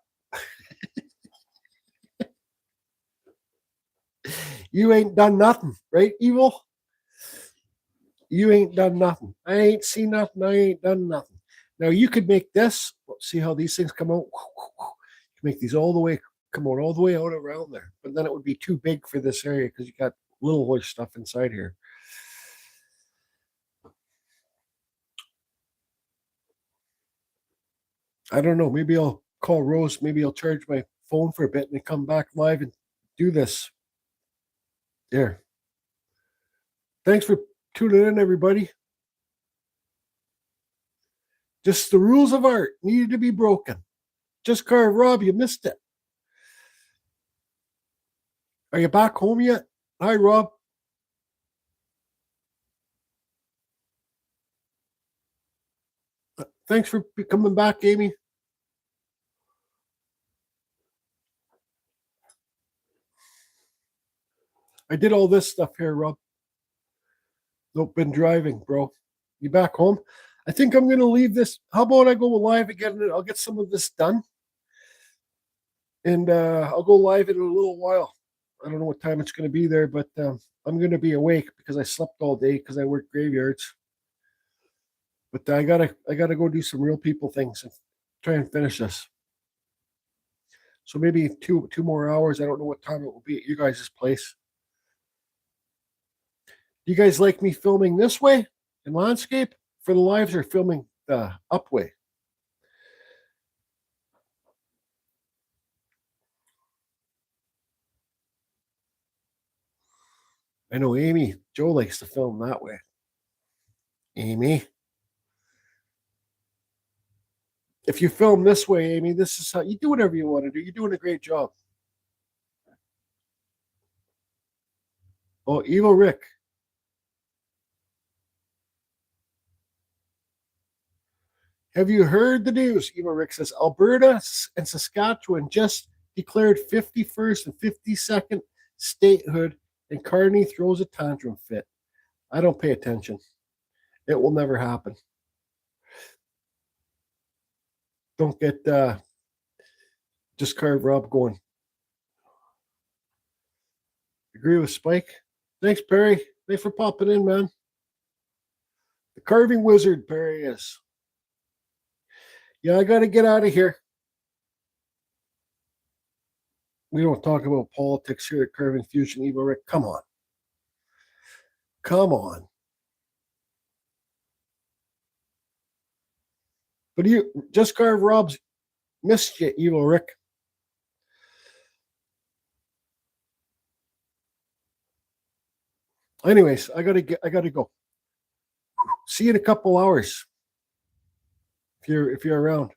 You ain't done nothing, right, Evil? You ain't done nothing. I ain't seen nothing. I ain't done nothing. Now you could make this. See how these things come out? Make these all the way, come out all the way out around there. But then it would be too big for this area because you got little stuff inside here. I don't know. Maybe I'll call Rose. Maybe I'll charge my phone for a bit and come back live and do this. There. Thanks for tuning in, everybody. Just the rules of art needed to be broken. Just carve, Rob, you missed it. Are you back home yet? Hi, Rob. Thanks for coming back, Amy. I did all this stuff here, Rob. Nope, been driving, bro. You back home? I think I'm going to leave this. How about I go live again and I'll get some of this done? And I'll go live in a little while. I don't know what time it's going to be there, but I'm going to be awake because I slept all day because I work graveyards. But I gotta go do some real people things and try and finish this. So maybe two more hours. I don't know what time it will be at you guys' place. Do you guys like me filming this way in landscape for the lives or filming the up way? I know Amy, Joe likes to film that way. Amy. If you film this way, Amy, this is how you do whatever you want to do. You're doing a great job. Oh, Evil Rick. Have you heard the news? Eva Rick says Alberta and Saskatchewan just declared 51st and 52nd statehood, and Carney throws a tantrum fit. I don't pay attention. It will never happen. Don't get just Carve Rob going. Agree with Spike. Thanks, Perry. Thanks for popping in, man. The carving wizard, Perry is. Yeah, I got to get out of here. We don't talk about politics here at Carving Fusion. Eva Rick, come on. Come on. But you just Carve Rob's missed you, Eva Rick. Anyways, I gotta go. See you in a couple hours. If you're around.